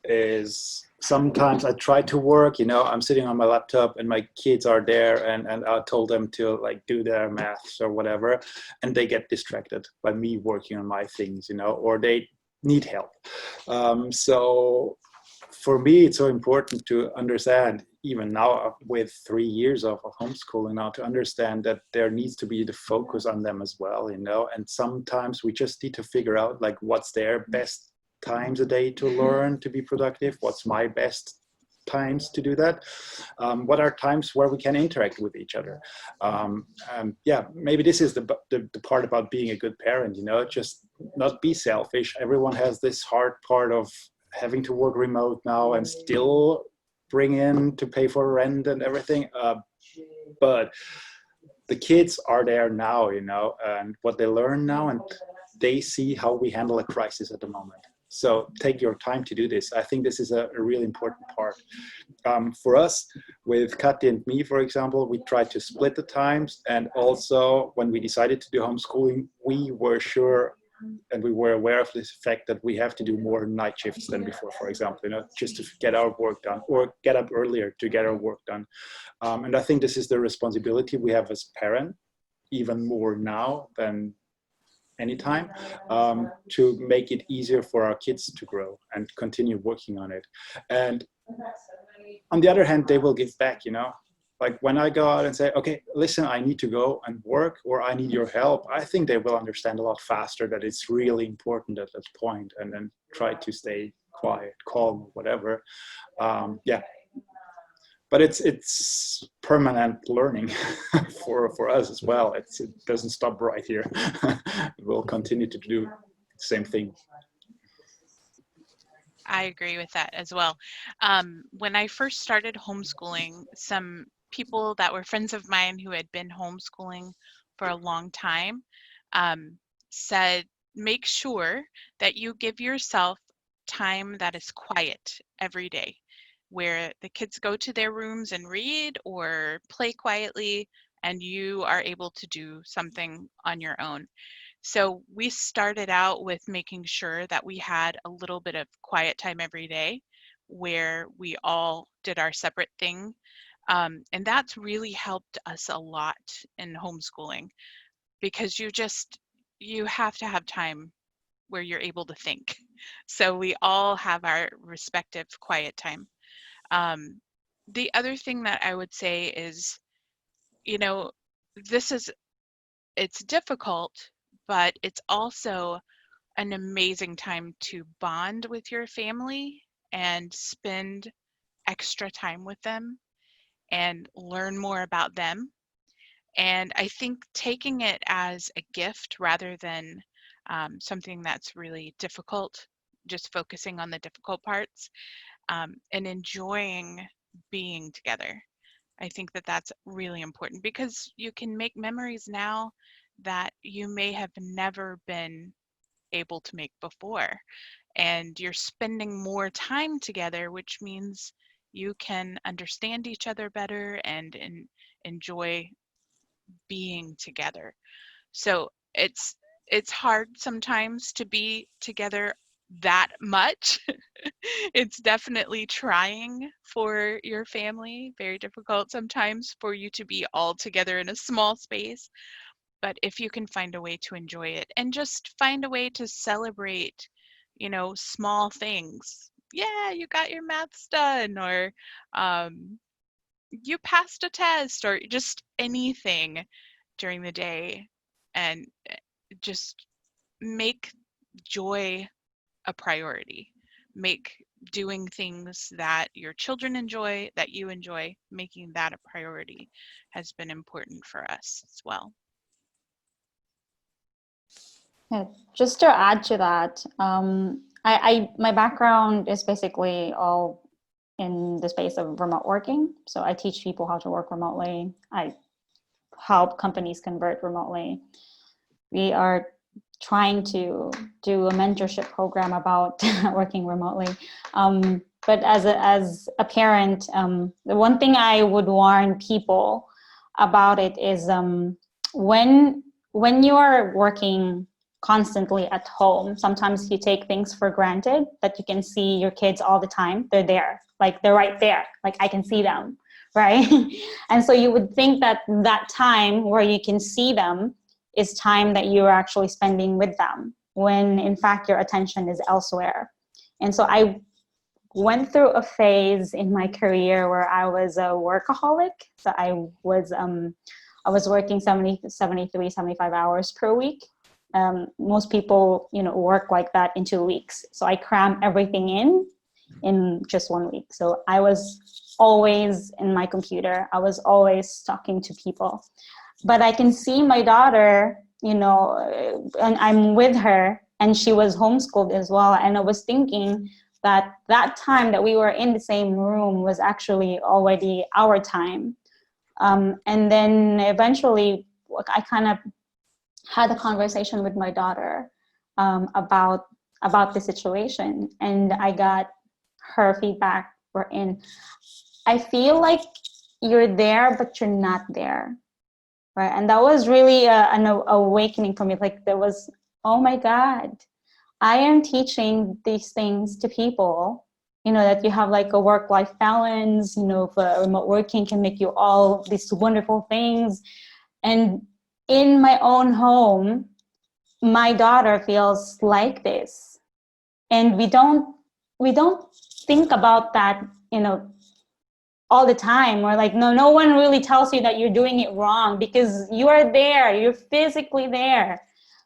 Speaker 2: is sometimes I try to work, I'm sitting on my laptop and my kids are there, and I told them to like do their maths or whatever, and they get distracted by me working on my things, or they need help. So for me, it's so important to understand, even now with 3 years of homeschooling now, to understand that there needs to be the focus on them as well, and sometimes we just need to figure out like what's their best times a day to learn, to be productive, what's my best times to do that, what are times where we can interact with each other. Maybe this is the part about being a good parent, just not be selfish. Everyone has this hard part of having to work remote now and still bring in to pay for rent and everything, but the kids are there now, and what they learn now, and they see how we handle a crisis at the moment. So take your time to do this. I think this is a really important part. For us, with Katja and me, for example, we tried to split the times, and also when we decided to do homeschooling, we were sure and we were aware of this fact that we have to do more night shifts than before, for example, just to get our work done, or get up earlier to get our work done. And I think this is the responsibility we have as parents, even more now than anytime, to make it easier for our kids to grow and continue working on it. And on the other hand, they will give back, like when I go out and say, okay, listen, I need to go and work, or I need your help, I think they will understand a lot faster that it's really important at that point, and then try to stay quiet, calm, whatever. But it's permanent learning for us as well. It doesn't stop right here. We'll continue to do the same thing.
Speaker 1: I agree with that as well. When I first started homeschooling, some people that were friends of mine who had been homeschooling for a long time said, make sure that you give yourself time that is quiet every day, where the kids go to their rooms and read or play quietly, and you are able to do something on your own. So we started out with making sure that we had a little bit of quiet time every day where we all did our separate thing. And that's really helped us a lot in homeschooling, because you have to have time where you're able to think. So we all have our respective quiet time. The other thing that I would say is, it's difficult, but it's also an amazing time to bond with your family and spend extra time with them and learn more about them. And I think taking it as a gift rather than something that's really difficult, just focusing on the difficult parts, and enjoying being together. I think that that's really important, because you can make memories now that you may have never been able to make before. And you're spending more time together, which means you can understand each other better and enjoy being together. So it's hard sometimes to be together that much. It's definitely trying for your family, very difficult sometimes for you to be all together in a small space. But if you can find a way to enjoy it and just find a way to celebrate, small things. Yeah, you got your maths done, or you passed a test, or just anything during the day, and just make joy a priority. Make doing things that your children enjoy, that you enjoy, making that a priority has been important for us as well.
Speaker 4: Yeah, just to add to that, my background is basically all in the space of remote working. So I teach people how to work remotely. I help companies convert remotely. We are trying to do a mentorship program about working remotely. But as a parent, the one thing I would warn people about it is when you are working constantly at home. Sometimes you take things for granted, that you can see your kids all the time. They're there, like they're right there, like I can see them, right? And so you would think that that time where you can see them is time that you're actually spending with them, when in fact your attention is elsewhere. And so I went through a phase in my career where I was a workaholic. So I was working 73, 75 hours per week. Most people, work like that in 2 weeks. So I crammed everything in just 1 week. So I was always in my computer. I was always talking to people. But I can see my daughter, and I'm with her, and she was homeschooled as well. And I was thinking that time that we were in the same room was actually already our time. And then eventually I kind of had a conversation with my daughter about the situation, and I got her feedback wherein I feel like you're there, but you're not there, right? And that was really an awakening for me. Like there was, oh my God, I am teaching these things to people, that you have like a work-life balance, remote working can make you all these wonderful things. And in my own home, my daughter feels like this. And we don't think about that, all the time. We're like, no one really tells you that you're doing it wrong, because you are there, you're physically there.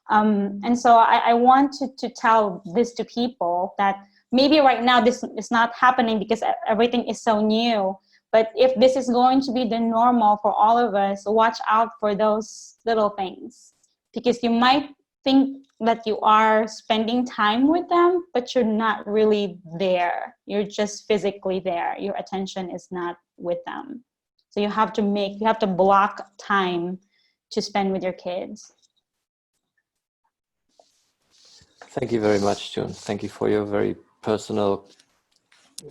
Speaker 4: And so I want to tell this to people, that maybe right now this is not happening because everything is so new. But if this is going to be the normal for all of us, watch out for those little things. Because you might think that you are spending time with them, but you're not really there. You're just physically there. Your attention is not with them. So you have to block time to spend with your kids.
Speaker 5: Thank you very much, June. Thank you for your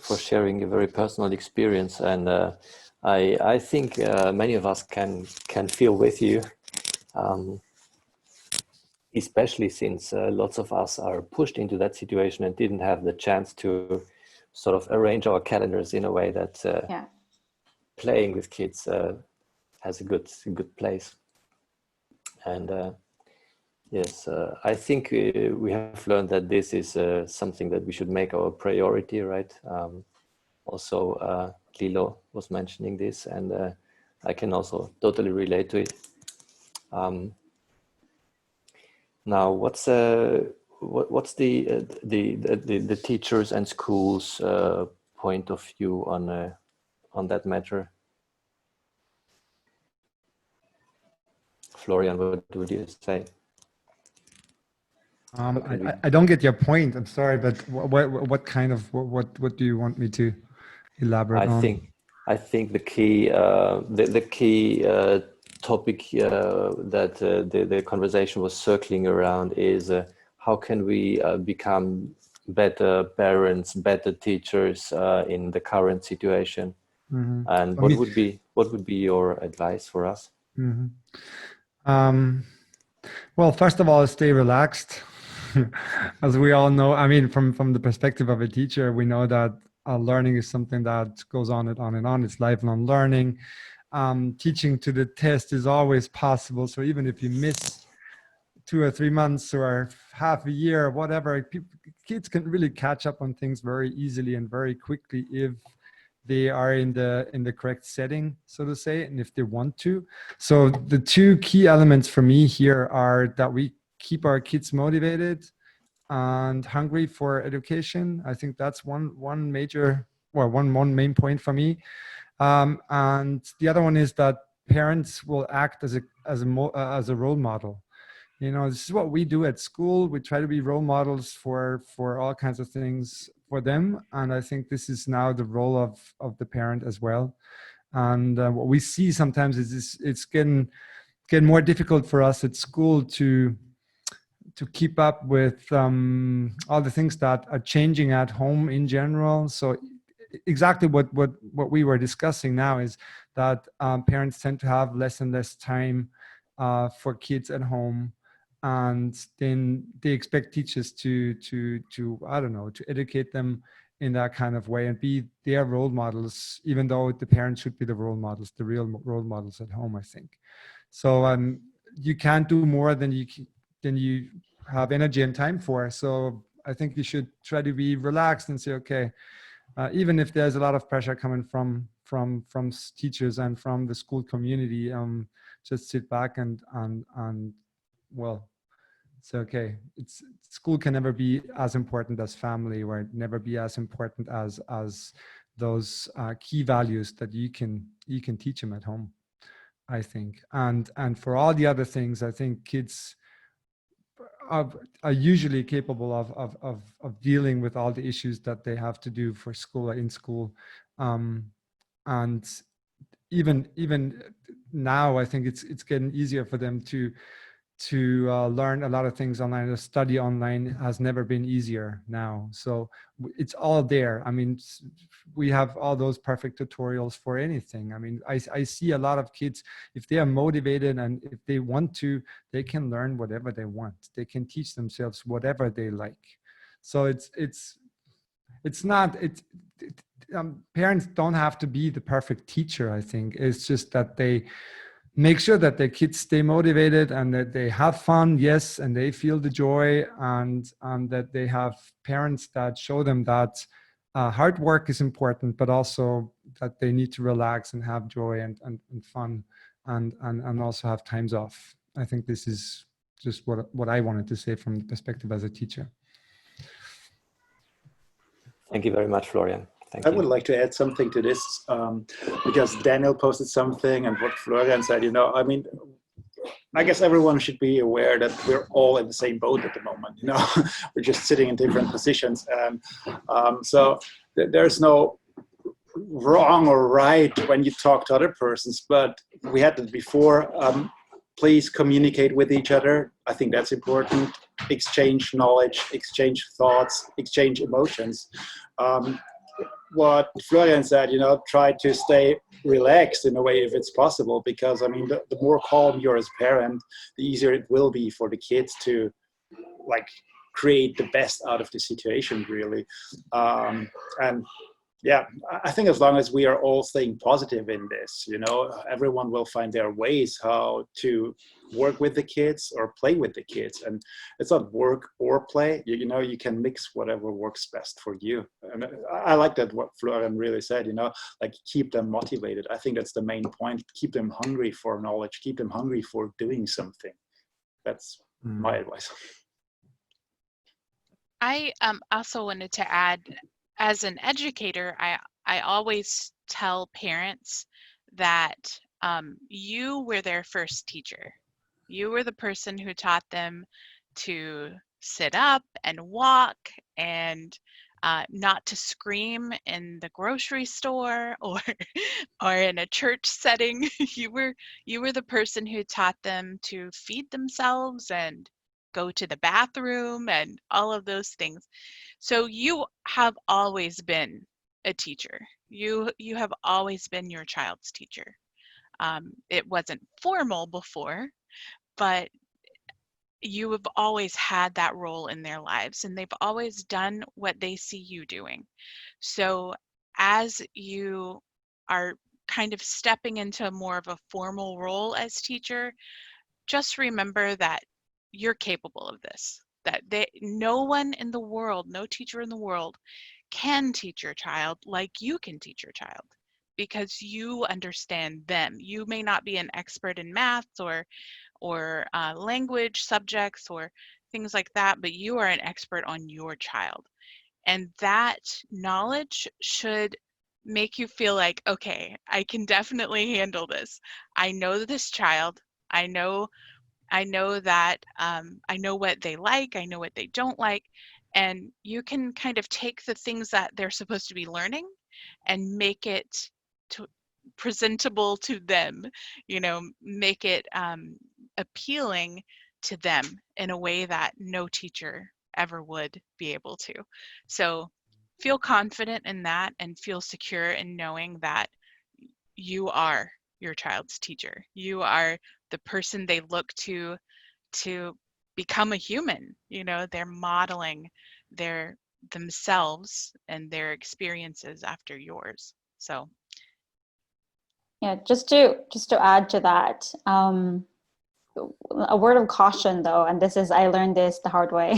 Speaker 5: for sharing a very personal experience. And I think many of us can feel with you, especially since lots of us are pushed into that situation and didn't have the chance to sort of arrange our calendars in a way that playing with kids has a good place. And yes, I think we have learned that this is something that we should make our priority, right? Also, Lilo was mentioning this, and I can also totally relate to it. Now, what's the teachers and schools point of view on that matter? Florian, what would you say?
Speaker 3: I don't get your point. I'm sorry, but what do you want me to elaborate on?
Speaker 5: I think the key topic that the conversation was circling around is how can we become better parents, better teachers in the current situation, and what would be your advice for us?
Speaker 3: Well, first of all, stay relaxed. As we all know, I mean, from the perspective of a teacher, we know that learning is something that goes on and on and on. It's lifelong learning. Teaching to the test is always possible. So even if you miss 2 or 3 months or half a year or whatever, kids can really catch up on things very easily and very quickly if they are in the correct setting, so to say, and if they want to. So the two key elements for me here are that we keep our kids motivated and hungry for education. I think that's one main point for me. And the other one is that parents will act as a role model. This is what we do at school. We try to be role models for all kinds of things for them. And I think this is now the role of the parent as well. And what we see sometimes is it's getting more difficult for us at school to keep up with all the things that are changing at home in general. So exactly what we were discussing now is that parents tend to have less and less time for kids at home. and then they expect teachers to I don't know, to educate them in that kind of way and be their role models, even though the parents should be the role models, the real role models at home, I think. So you can't do more than you have energy and time for. So I think you should try to be relaxed and say, okay, even if there's a lot of pressure coming from teachers and from the school community, just sit back and well, it's okay. School can never be as important as family, or never be as important as those key values that you can teach them at home, I think. And for all the other things, I think kids are usually capable of dealing with all the issues that they have to do for school or in school. And even now, I think it's getting easier for them to learn a lot of things online. The study online has never been easier now. So it's all there. I mean, we have all those perfect tutorials for anything. I mean, I see a lot of kids, if they are motivated and if they want to, they can learn whatever they want. They can teach themselves whatever they like. So it's not, parents don't have to be the perfect teacher, I think. It's just that they make sure that their kids stay motivated and that they have fun, yes, and they feel the joy, and that they have parents that show them that hard work is important, but also that they need to relax and have joy and fun, and also have times off. I think this is just what I wanted to say from the perspective as a teacher.
Speaker 5: Thank you very much, Florian. Thank you.
Speaker 2: I would like to add something to this, because Daniel posted something and what Florian said, you know, I mean, I guess everyone should be aware that we're all in the same boat at the moment, you know, we're just sitting in different positions. And so there's no wrong or right when you talk to other persons, but we had that before. Please communicate with each other. I think that's important. Exchange knowledge, exchange thoughts, exchange emotions. What Florian said, you know, try to stay relaxed in a way if it's possible, because I mean, the more calm you're as a parent, the easier it will be for the kids to like create the best out of the situation, really. And yeah, I think as long as we are all staying positive in this, you know, everyone will find their ways how to work with the kids or play with the kids. And it's not work or play, you know, you can mix whatever works best for you. And I like that what Florian really said, you know, like keep them motivated. I think that's the main point. Keep them hungry for knowledge, keep them hungry for doing something. That's my advice.
Speaker 1: I also wanted to add, as an educator, I always tell parents that you were their first teacher. You were the person who taught them to sit up and walk and not to scream in the grocery store or in a church setting. You were the person who taught them to feed themselves and go to the bathroom and all of those things. So you have always been a teacher. You have always been your child's teacher. It wasn't formal before, but you have always had that role in their lives, and they've always done what they see you doing. So as you are kind of stepping into more of a formal role as teacher, just remember that you're capable of this, that no one in the world, no teacher in the world can teach your child like you can teach your child, because you understand them. You may not be an expert in math or language subjects or things like that, but you are an expert on your child. And that knowledge should make you feel like, okay, I can definitely handle this. I know this child. I know that I know what they like, I know what they don't like, and you can kind of take the things that they're supposed to be learning and make it presentable to them, you know, make it appealing to them in a way that no teacher ever would be able to. So feel confident in that and feel secure in knowing that you are your child's teacher. You are the person they look to become a human. You know, they're modeling themselves and their experiences after yours. So
Speaker 4: Yeah, just to add to that, a word of caution though, and I learned this the hard way,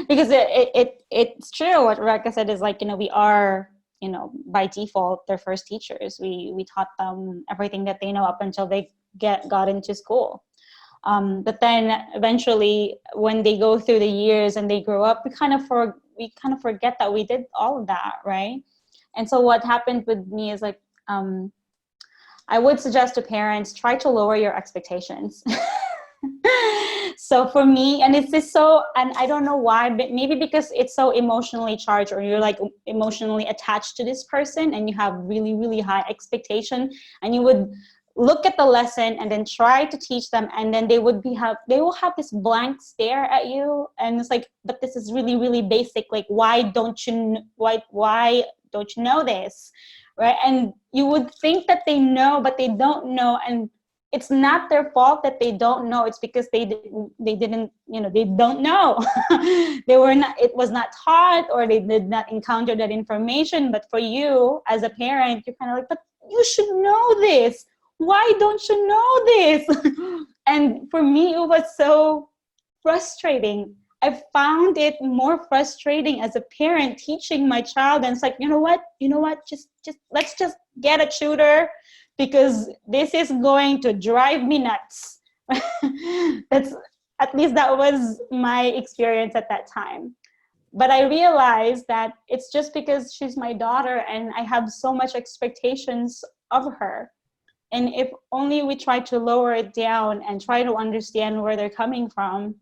Speaker 4: because it's true what Rebecca said, is like, you know, we are, you know, by default their first teachers. We taught them everything that they know up until they got into school. But then eventually when they go through the years and they grow up, we kind of forget that we did all of that, right? And so what happened with me is like, I would suggest to parents, try to lower your expectations. So for me, and it's just so, and I don't know why, but maybe because it's so emotionally charged, or you're like emotionally attached to this person and you have really, really high expectation, and you would look at the lesson and then try to teach them, and then they will have this blank stare at you, and it's like, but this is really, really basic, like why don't you know this, right? And you would think that they know, but they don't know, and it's not their fault that they don't know. It's because they didn't, you know, they don't know. It was not taught, or they did not encounter that information. But for you as a parent, you're kind of like, but you should know this. Why don't you know this? And for me, it was so frustrating. I found it more frustrating as a parent teaching my child, and it's like, you know what, just let's just get a tutor, because this is going to drive me nuts. At least that was my experience at that time. But I realized that it's just because she's my daughter and I have so much expectations of her. And if only we try to lower it down and try to understand where they're coming from,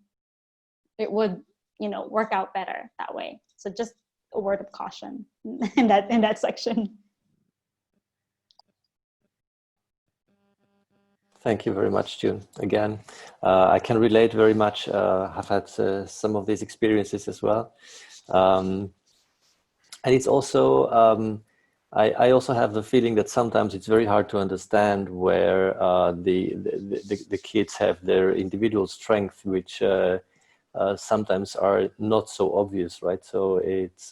Speaker 4: it would, you know, work out better that way. So just a word of caution in that section.
Speaker 5: Thank you very much, June. Again, I can relate very much. I've had some of these experiences as well. And it's also, I also have the feeling that sometimes it's very hard to understand where the kids have their individual strength, which sometimes are not so obvious, right? So it's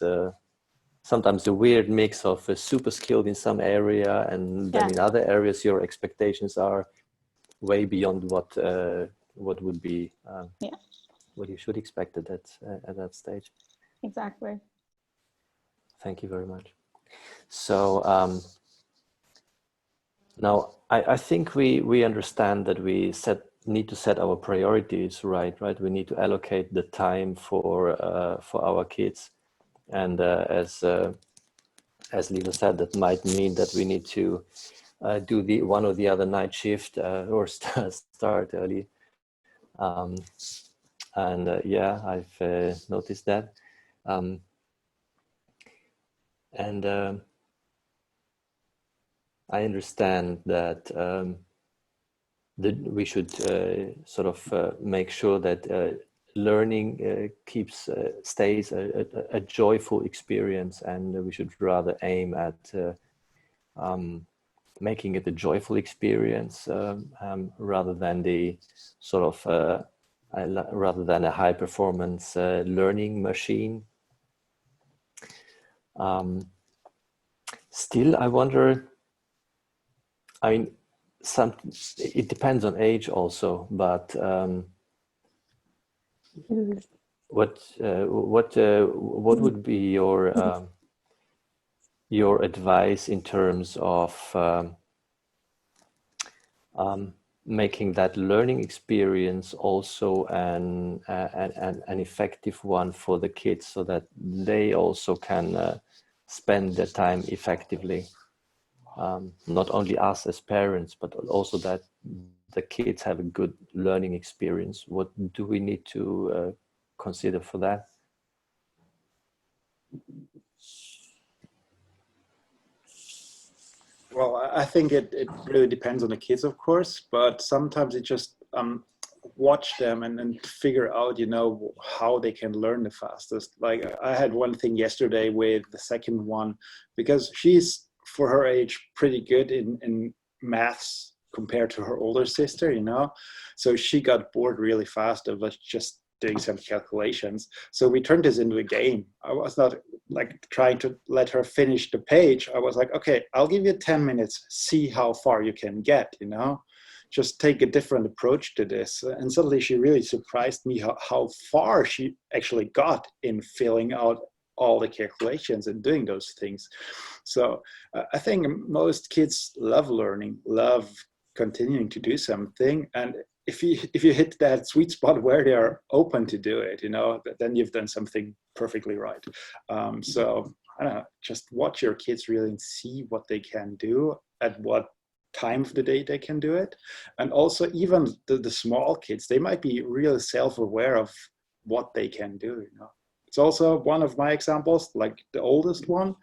Speaker 5: sometimes a weird mix of super skilled in some area, and then in other areas your expectations are way beyond what would be what you should expect at that stage.
Speaker 4: Exactly.
Speaker 5: Thank you very much. So now I think we understand that we need to set our priorities right. We need to allocate the time for our kids, and as Lilo said, that might mean that we need to do the one or the other night shift or start early. And yeah, I've noticed that. And I understand that we should sort of make sure that learning stays a joyful experience, and we should rather aim at making it a joyful experience rather than the sort of rather than a high performance learning machine. Still, I wonder, I mean, it depends on age also, but what would be your advice in terms of making that learning experience also an effective one for the kids, so that they also can spend their time effectively? Not only us as parents, but also that the kids have a good learning experience. What do we need to consider for that?
Speaker 2: Well, I think it really depends on the kids, of course, but sometimes it just watch them and figure out, you know, how they can learn the fastest. Like I had one thing yesterday with the second one, because she's, for her age, pretty good in maths, compared to her older sister, you know. So she got bored really fast of just doing some calculations. So we turned this into a game. I was not like trying to let her finish the page. I was like, okay, I'll give you 10 minutes, see how far you can get, you know, just take a different approach to this. And suddenly she really surprised me how far she actually got in filling out all the calculations and doing those things. So I think most kids love learning, love continuing to do something. And if you hit that sweet spot where they are open to do it, you know, then you've done something perfectly right. So I don't know, just watch your kids really and see what they can do, at what time of the day they can do it. And also even the small kids, they might be really self-aware of what they can do, you know. It's also one of my examples, like the oldest one.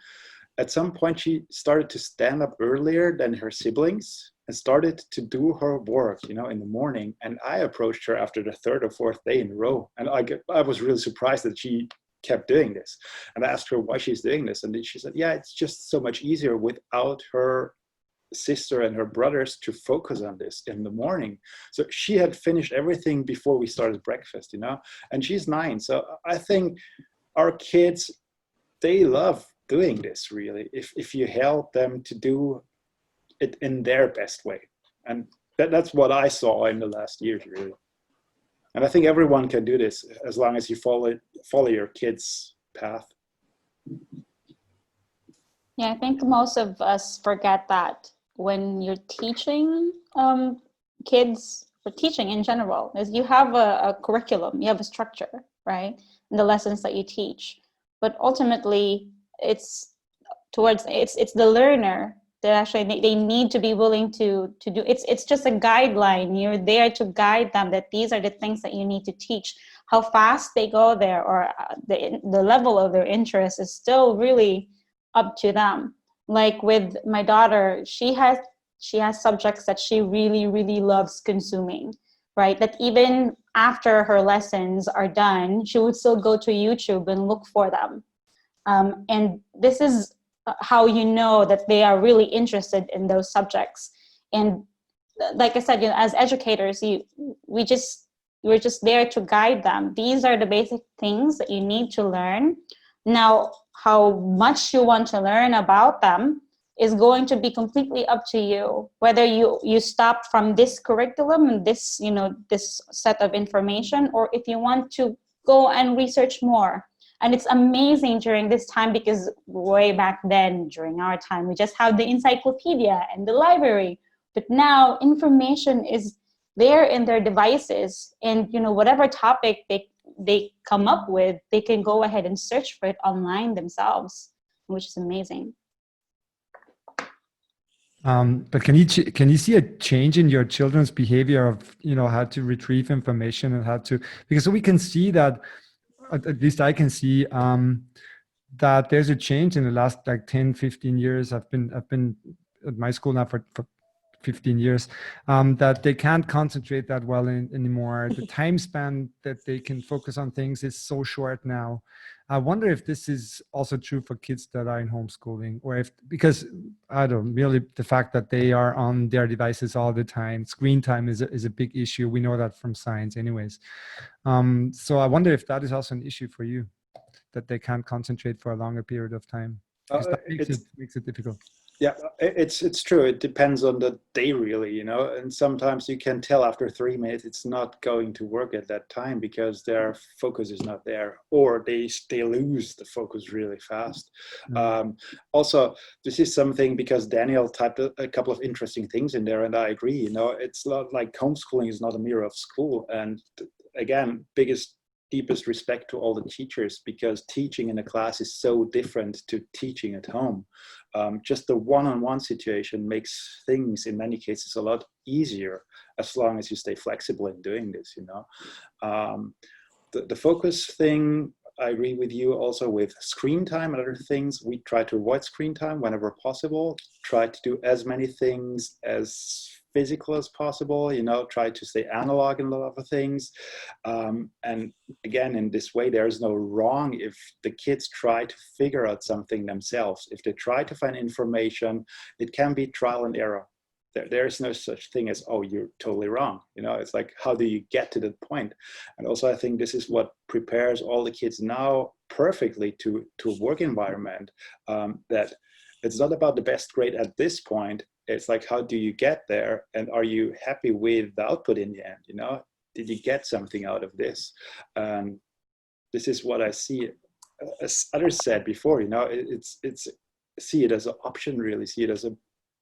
Speaker 2: At some point, she started to stand up earlier than her siblings and started to do her work, you know, in the morning. And I approached her after the third or fourth day in a row. And I was really surprised that she kept doing this. And I asked her why she's doing this. And then she said, yeah, it's just so much easier without her sister and her brothers to focus on this in the morning. So she had finished everything before we started breakfast, you know, and she's 9. So I think our kids, they love doing this really, if you help them to do it in their best way. And that's what I saw in the last years really. And I think everyone can do this as long as you follow your kids' path.
Speaker 4: Yeah, I think most of us forget that when you're teaching kids, or teaching in general, is you have a curriculum, you have a structure, right? And the lessons that you teach. But ultimately, it's the learner that actually they need to be willing to do. It's just a guideline. You're there to guide them that these are the things that you need to teach. How fast they go there, or the level of their interest, is still really up to them. Like with my daughter, she has subjects that she really, really loves consuming, right? That even after her lessons are done, she would still go to YouTube and look for them. And this is how you know that they are really interested in those subjects. And like I said, you know, as educators, we're just there to guide them. These are the basic things that you need to learn. Now, how much you want to learn about them is going to be completely up to you. Whether you stop from this curriculum and this, you know, this set of information, or if you want to go and research more. And it's amazing during this time, because way back then, during our time, we just had the encyclopedia and the library. But now information is there in their devices, and you know, whatever topic they come up with, they can go ahead and search for it online themselves, which is amazing.
Speaker 3: But can you see a change in your children's behavior of, you know, how to retrieve information and how to, because we can see that, at least I can see that there's a change in the last like 10, 15 years. I've been at my school now for 15 years, that they can't concentrate that well anymore. The time span that they can focus on things is so short now. I wonder if this is also true for kids that are in homeschooling, or if, because I don't know, merely the fact that they are on their devices all the time, screen time is a big issue. We know that from science anyways. So I wonder if that is also an issue for you, that they can't concentrate for a longer period of time. That makes it difficult.
Speaker 2: Yeah, it's true. It depends on the day, really, you know, and sometimes you can tell after 3 minutes it's not going to work at that time because their focus is not there, or they lose the focus really fast. Also, this is something, because Daniel typed a couple of interesting things in there, and I agree, you know, it's not like homeschooling is not a mirror of school. And again, deepest respect to all the teachers, because teaching in a class is so different to teaching at home. Just the one-on-one situation makes things in many cases a lot easier, as long as you stay flexible in doing this, you know. The focus thing, I agree with you. Also with screen time and other things, we try to avoid screen time whenever possible, try to do as many things as physical as possible, you know, try to stay analog in a lot of things. And again, in this way, there is no wrong if the kids try to figure out something themselves. If they try to find information, it can be trial and error. there is no such thing as, oh, you're totally wrong. You know, it's like, how do you get to that point? And also, I think this is what prepares all the kids now perfectly to a work environment, that it's not about the best grade at this point. It's like, how do you get there? And are you happy with the output in the end? You know, did you get something out of this? This is what I see, as others said before, you know, it's see it as an option, really, see it as a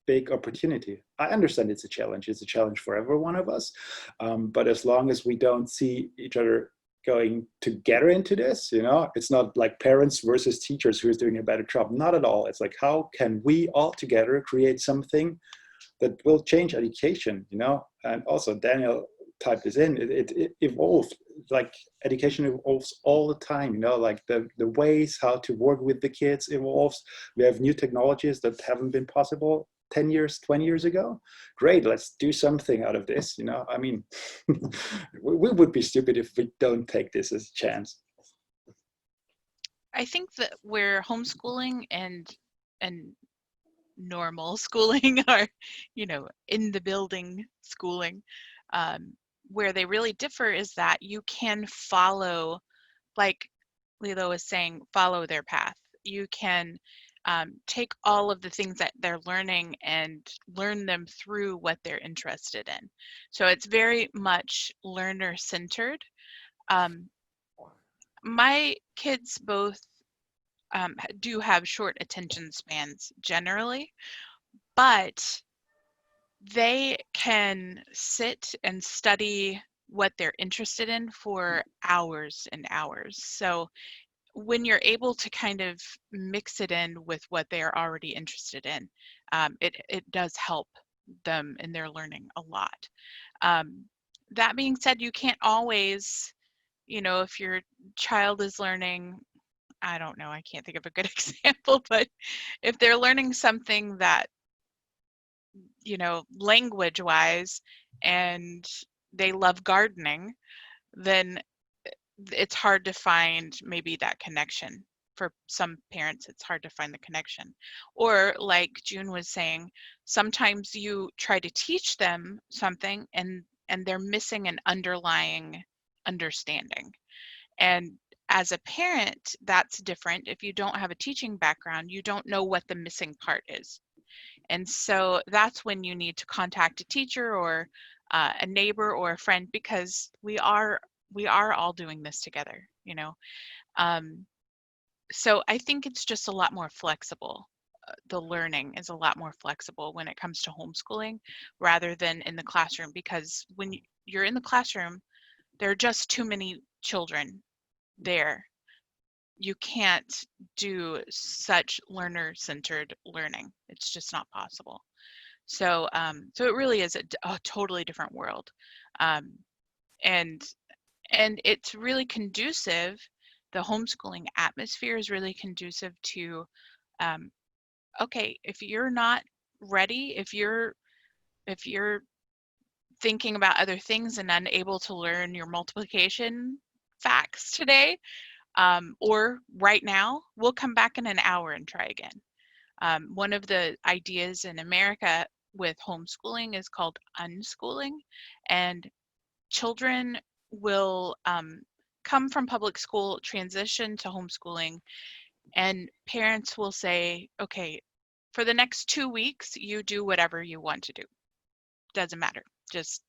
Speaker 2: big opportunity. I understand it's a challenge. It's a challenge for every one of us. But as long as we don't see each other going together into this, you know, it's not like parents versus teachers who's doing a better job. Not at all. It's like, how can we all together create something that will change education, you know? And also, Daniel typed this in, it evolved. Like, education evolves all the time, you know, like the ways how to work with the kids evolves. We have new technologies that haven't been possible 10 years, 20 years ago. Great, let's do something out of this, you know? I mean, we would be stupid if we don't take this as a chance.
Speaker 1: I think that where homeschooling and normal schooling are, you know, in the building schooling, where they really differ is that you can follow, like Lilo was saying, follow their path. You can take all of the things that they're learning and learn them through what they're interested in. So it's very much learner-centered. My kids both do have short attention spans generally, but they can sit and study what they're interested in for hours and hours. So when you're able to kind of mix it in with what they are already interested in, it does help them in their learning a lot. That being said, you can't always, you know, if your child is learning, I don't know, I can't think of a good example, but if they're learning something that, you know, language wise, and they love gardening, then it's hard to find maybe that connection. For some parents, it's hard to find the connection. Or like June was saying, sometimes you try to teach them something and they're missing an underlying understanding. And as a parent, that's different. If you don't have a teaching background, you don't know what the missing part is. And so that's when you need to contact a teacher or a neighbor or a friend, because we are all doing this together, you know. So I think it's just a lot more flexible. The learning is a lot more flexible when it comes to homeschooling rather than in the classroom, because when you're in the classroom, there are just too many children there. You can't do such learner-centered learning. It's just not possible. So so it really is a totally different world. And it's really conducive. The homeschooling atmosphere is really conducive to, okay, if you're not ready, if you're thinking about other things and unable to learn your multiplication facts today, or right now, we'll come back in an hour and try again. One of the ideas in America with homeschooling is called unschooling, and children will come from public school, transition to homeschooling, and parents will say, okay, for the next 2 weeks, you do whatever you want to do. Doesn't matter. Just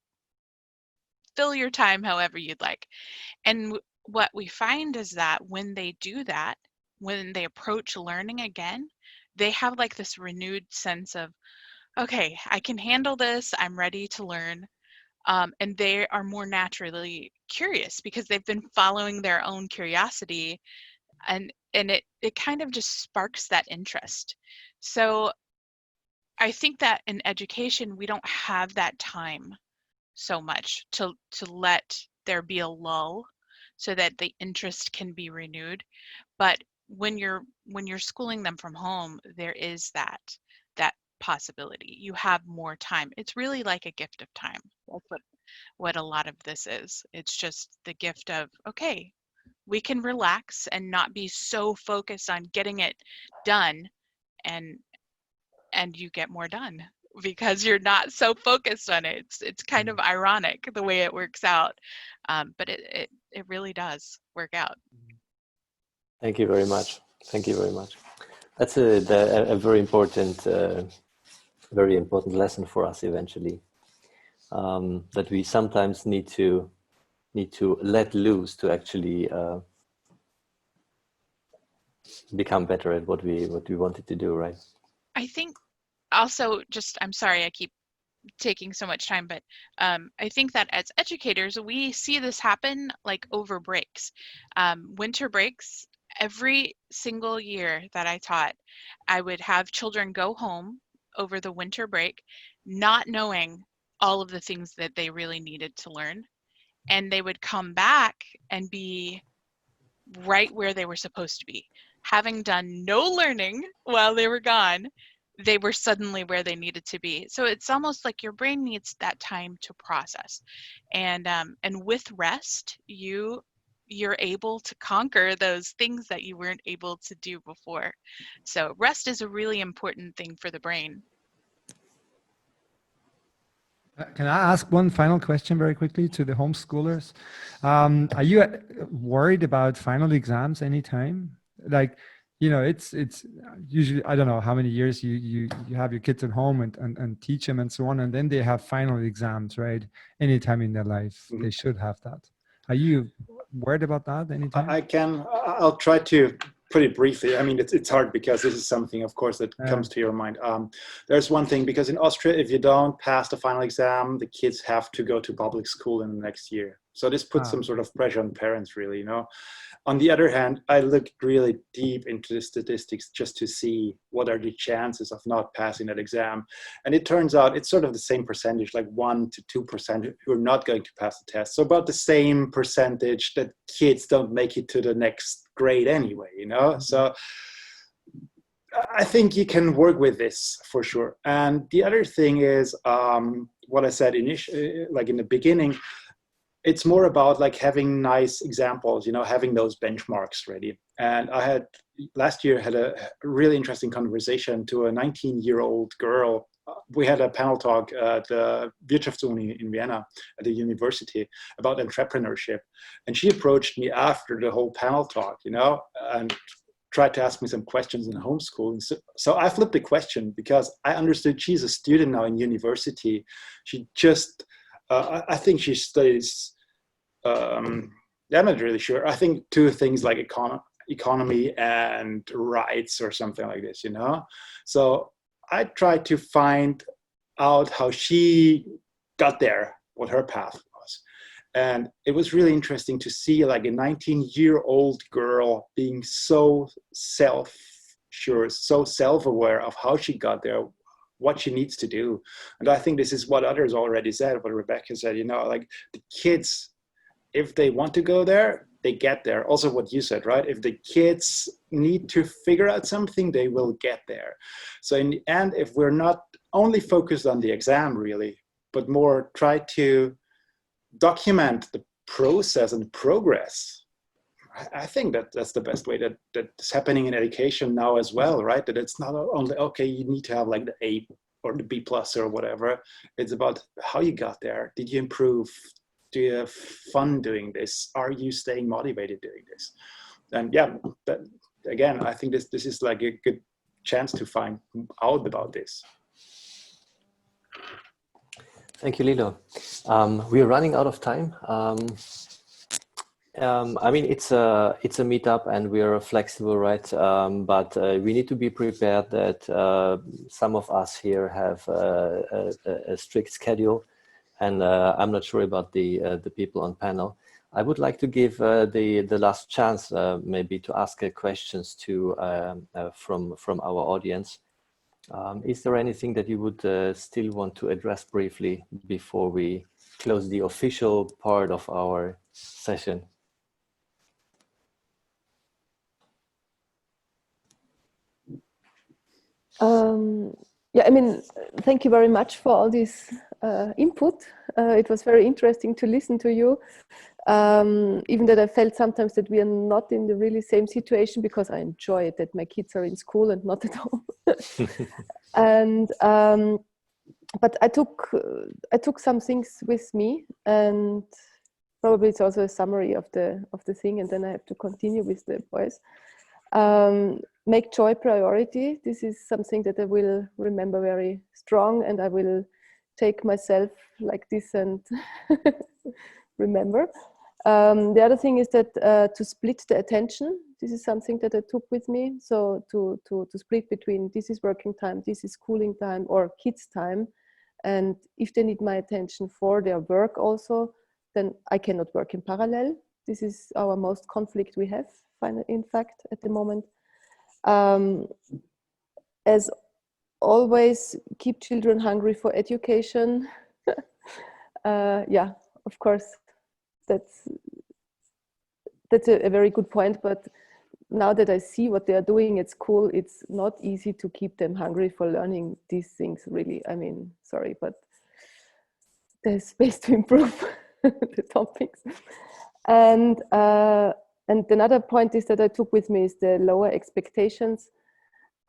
Speaker 1: fill your time however you'd like. And what we find is that when they do that, when they approach learning again, they have like this renewed sense of, okay, I can handle this, I'm ready to learn. And they are more naturally curious because they've been following their own curiosity, and it kind of just sparks that interest. So I think that in education, we don't have that time so much to let there be a lull so that the interest can be renewed. But when you're schooling them from home, there is that possibility. You have more time. It's really like a gift of time. That's what a lot of this is. It's just the gift of, okay, we can relax and not be so focused on getting it done, and you get more done. because you're not so focused on it. It's kind of ironic the way it works out, but it really does work out.
Speaker 5: Thank you very much. Thank you very much. That's a very important lesson for us eventually. That we sometimes need to let loose to actually become better at what we wanted to do, right?
Speaker 1: I think also I'm sorry I keep taking so much time, but I think that as educators, we see this happen like over breaks. Winter breaks, every single year that I taught, I would have children go home over the winter break, not knowing all of the things that they really needed to learn. And they would come back and be right where they were supposed to be. Having done no learning while they were gone, they were suddenly where they needed to be. So it's almost like your brain needs that time to process. And with rest, you're able to conquer those things that you weren't able to do before. So rest is a really important thing for the brain.
Speaker 3: Can I ask one final question very quickly to the homeschoolers? Are you worried about final exams anytime? Like, it's usually, I don't know how many years you have your kids at home and teach them and so on, and then they have final exams, right? Anytime in their life, they should have that. Are you worried about that anytime?
Speaker 2: I'll try to put it briefly. I mean, it's hard because this is something, of course, that comes to your mind. There's one thing, because in Austria, if you don't pass the final exam, the kids have to go to public school in the next year. So this puts some sort of pressure on parents, really, On the other hand, I looked really deep into the statistics just to see what are the chances of not passing that exam. And it turns out it's sort of the same percentage, like 1 to 2% who are not going to pass the test. So about the same percentage that kids don't make it to the next grade anyway, So I think you can work with this for sure. And the other thing is what I said initially, like in the beginning, it's more about like having nice examples, having those benchmarks ready. And I had last year had a really interesting conversation to a 19-year-old girl. We had a panel talk at the Wirtschaftsuni in Vienna at the university about entrepreneurship. And she approached me after the whole panel talk, and tried to ask me some questions in homeschooling. So I flipped the question because I understood she's a student now in university. She just, I think she studies, I'm not really sure. I think 2 things like economy and rights or something like this, So I tried to find out how she got there, what her path was. And it was really interesting to see like a 19-year-old girl being so self-sure, so self-aware of how she got there, what she needs to do. And I think this is what others already said, what Rebecca said, like the kids, if they want to go there, they get there. Also what you said, right? If the kids need to figure out something, they will get there. So in the end, if we're not only focused on the exam really, but more try to document the process and progress, I think that's the best way that's happening in education now as well, right? That it's not only, okay, you need to have like the A or the B+ or whatever. It's about how you got there. Did you improve? Do you have fun doing this? Are you staying motivated doing this? And yeah, again, I think this is like a good chance to find out about this.
Speaker 5: Thank you, Lilo. We are running out of time. I mean, it's a meetup and we are flexible, right? But we need to be prepared that some of us here have a strict schedule, and I'm not sure about the people on panel. I would like to give the last chance, maybe, to ask questions to from our audience. Is there anything that you would still want to address briefly before we close the official part of our session?
Speaker 8: Yeah, I mean, thank you very much for all this input. It was very interesting to listen to you. Even that I felt sometimes that we are not in the really same situation, because I enjoy it that my kids are in school and not at home. And but I took some things with me, and probably it's also a summary of the thing, and then I have to continue with the boys. Make joy priority. This is something that I will remember very strong, and I will take myself like this and remember. The other thing is that to split the attention. This is something that I took with me. So to split between this is working time, this is schooling time, or kids time. And if they need my attention for their work also, then I cannot work in parallel. This is our most conflict we have, in fact, at the moment. As always, keep children hungry for education. Yeah, of course, that's a very good point. But now that I see what they are doing at school, it's not easy to keep them hungry for learning these things, really. I mean, sorry, but there's space to improve the topics. And another point is that I took with me is the lower expectations.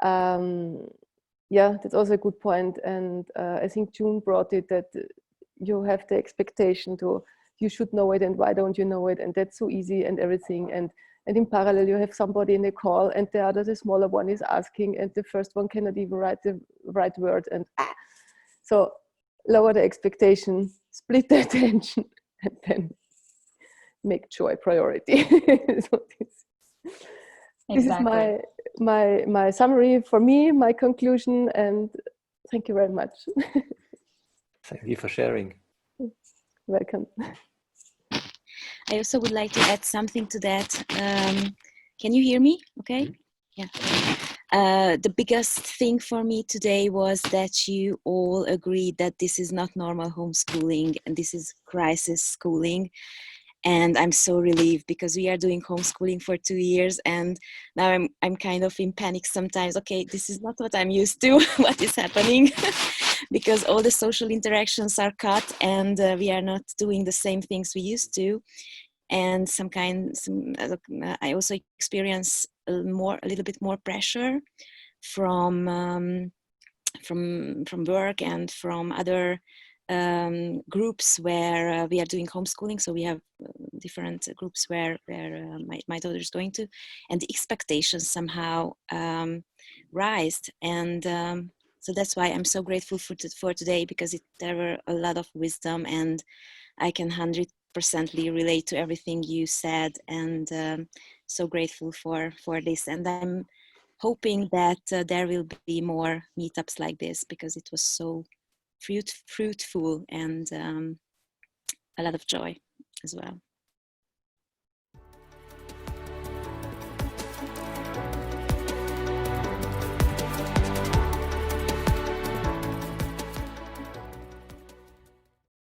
Speaker 8: Yeah, that's also a good point. And I think June brought it, that you have the expectation to, you should know it, and why don't you know it? And that's so easy and everything. And in parallel, you have somebody in a call, and the smaller one is asking, and the first one cannot even write the right word. And so lower the expectation, split the attention, and then make joy priority. So this is my summary for me, my conclusion, and thank you very much.
Speaker 5: Thank you for sharing.
Speaker 8: Welcome.
Speaker 11: I also would like to add something to that. Can you hear me? Okay. Yeah. The biggest thing for me today was that you all agreed that this is not normal homeschooling and this is crisis schooling. And I'm so relieved, because we are doing homeschooling for 2 years, and now I'm kind of in panic sometimes. Okay, this is not what I'm used to. What is happening? Because all the social interactions are cut, and we are not doing the same things we used to. And I also experience a little bit more pressure from work and from other groups where we are doing homeschooling. So we have different groups where my daughter is going to, and the expectations somehow rise. And so that's why I'm so grateful for today, because there were a lot of wisdom, and I can 100% relate to everything you said, and so grateful for this. And I'm hoping that there will be more meetups like this, because it was so fruitful and a lot of joy as well.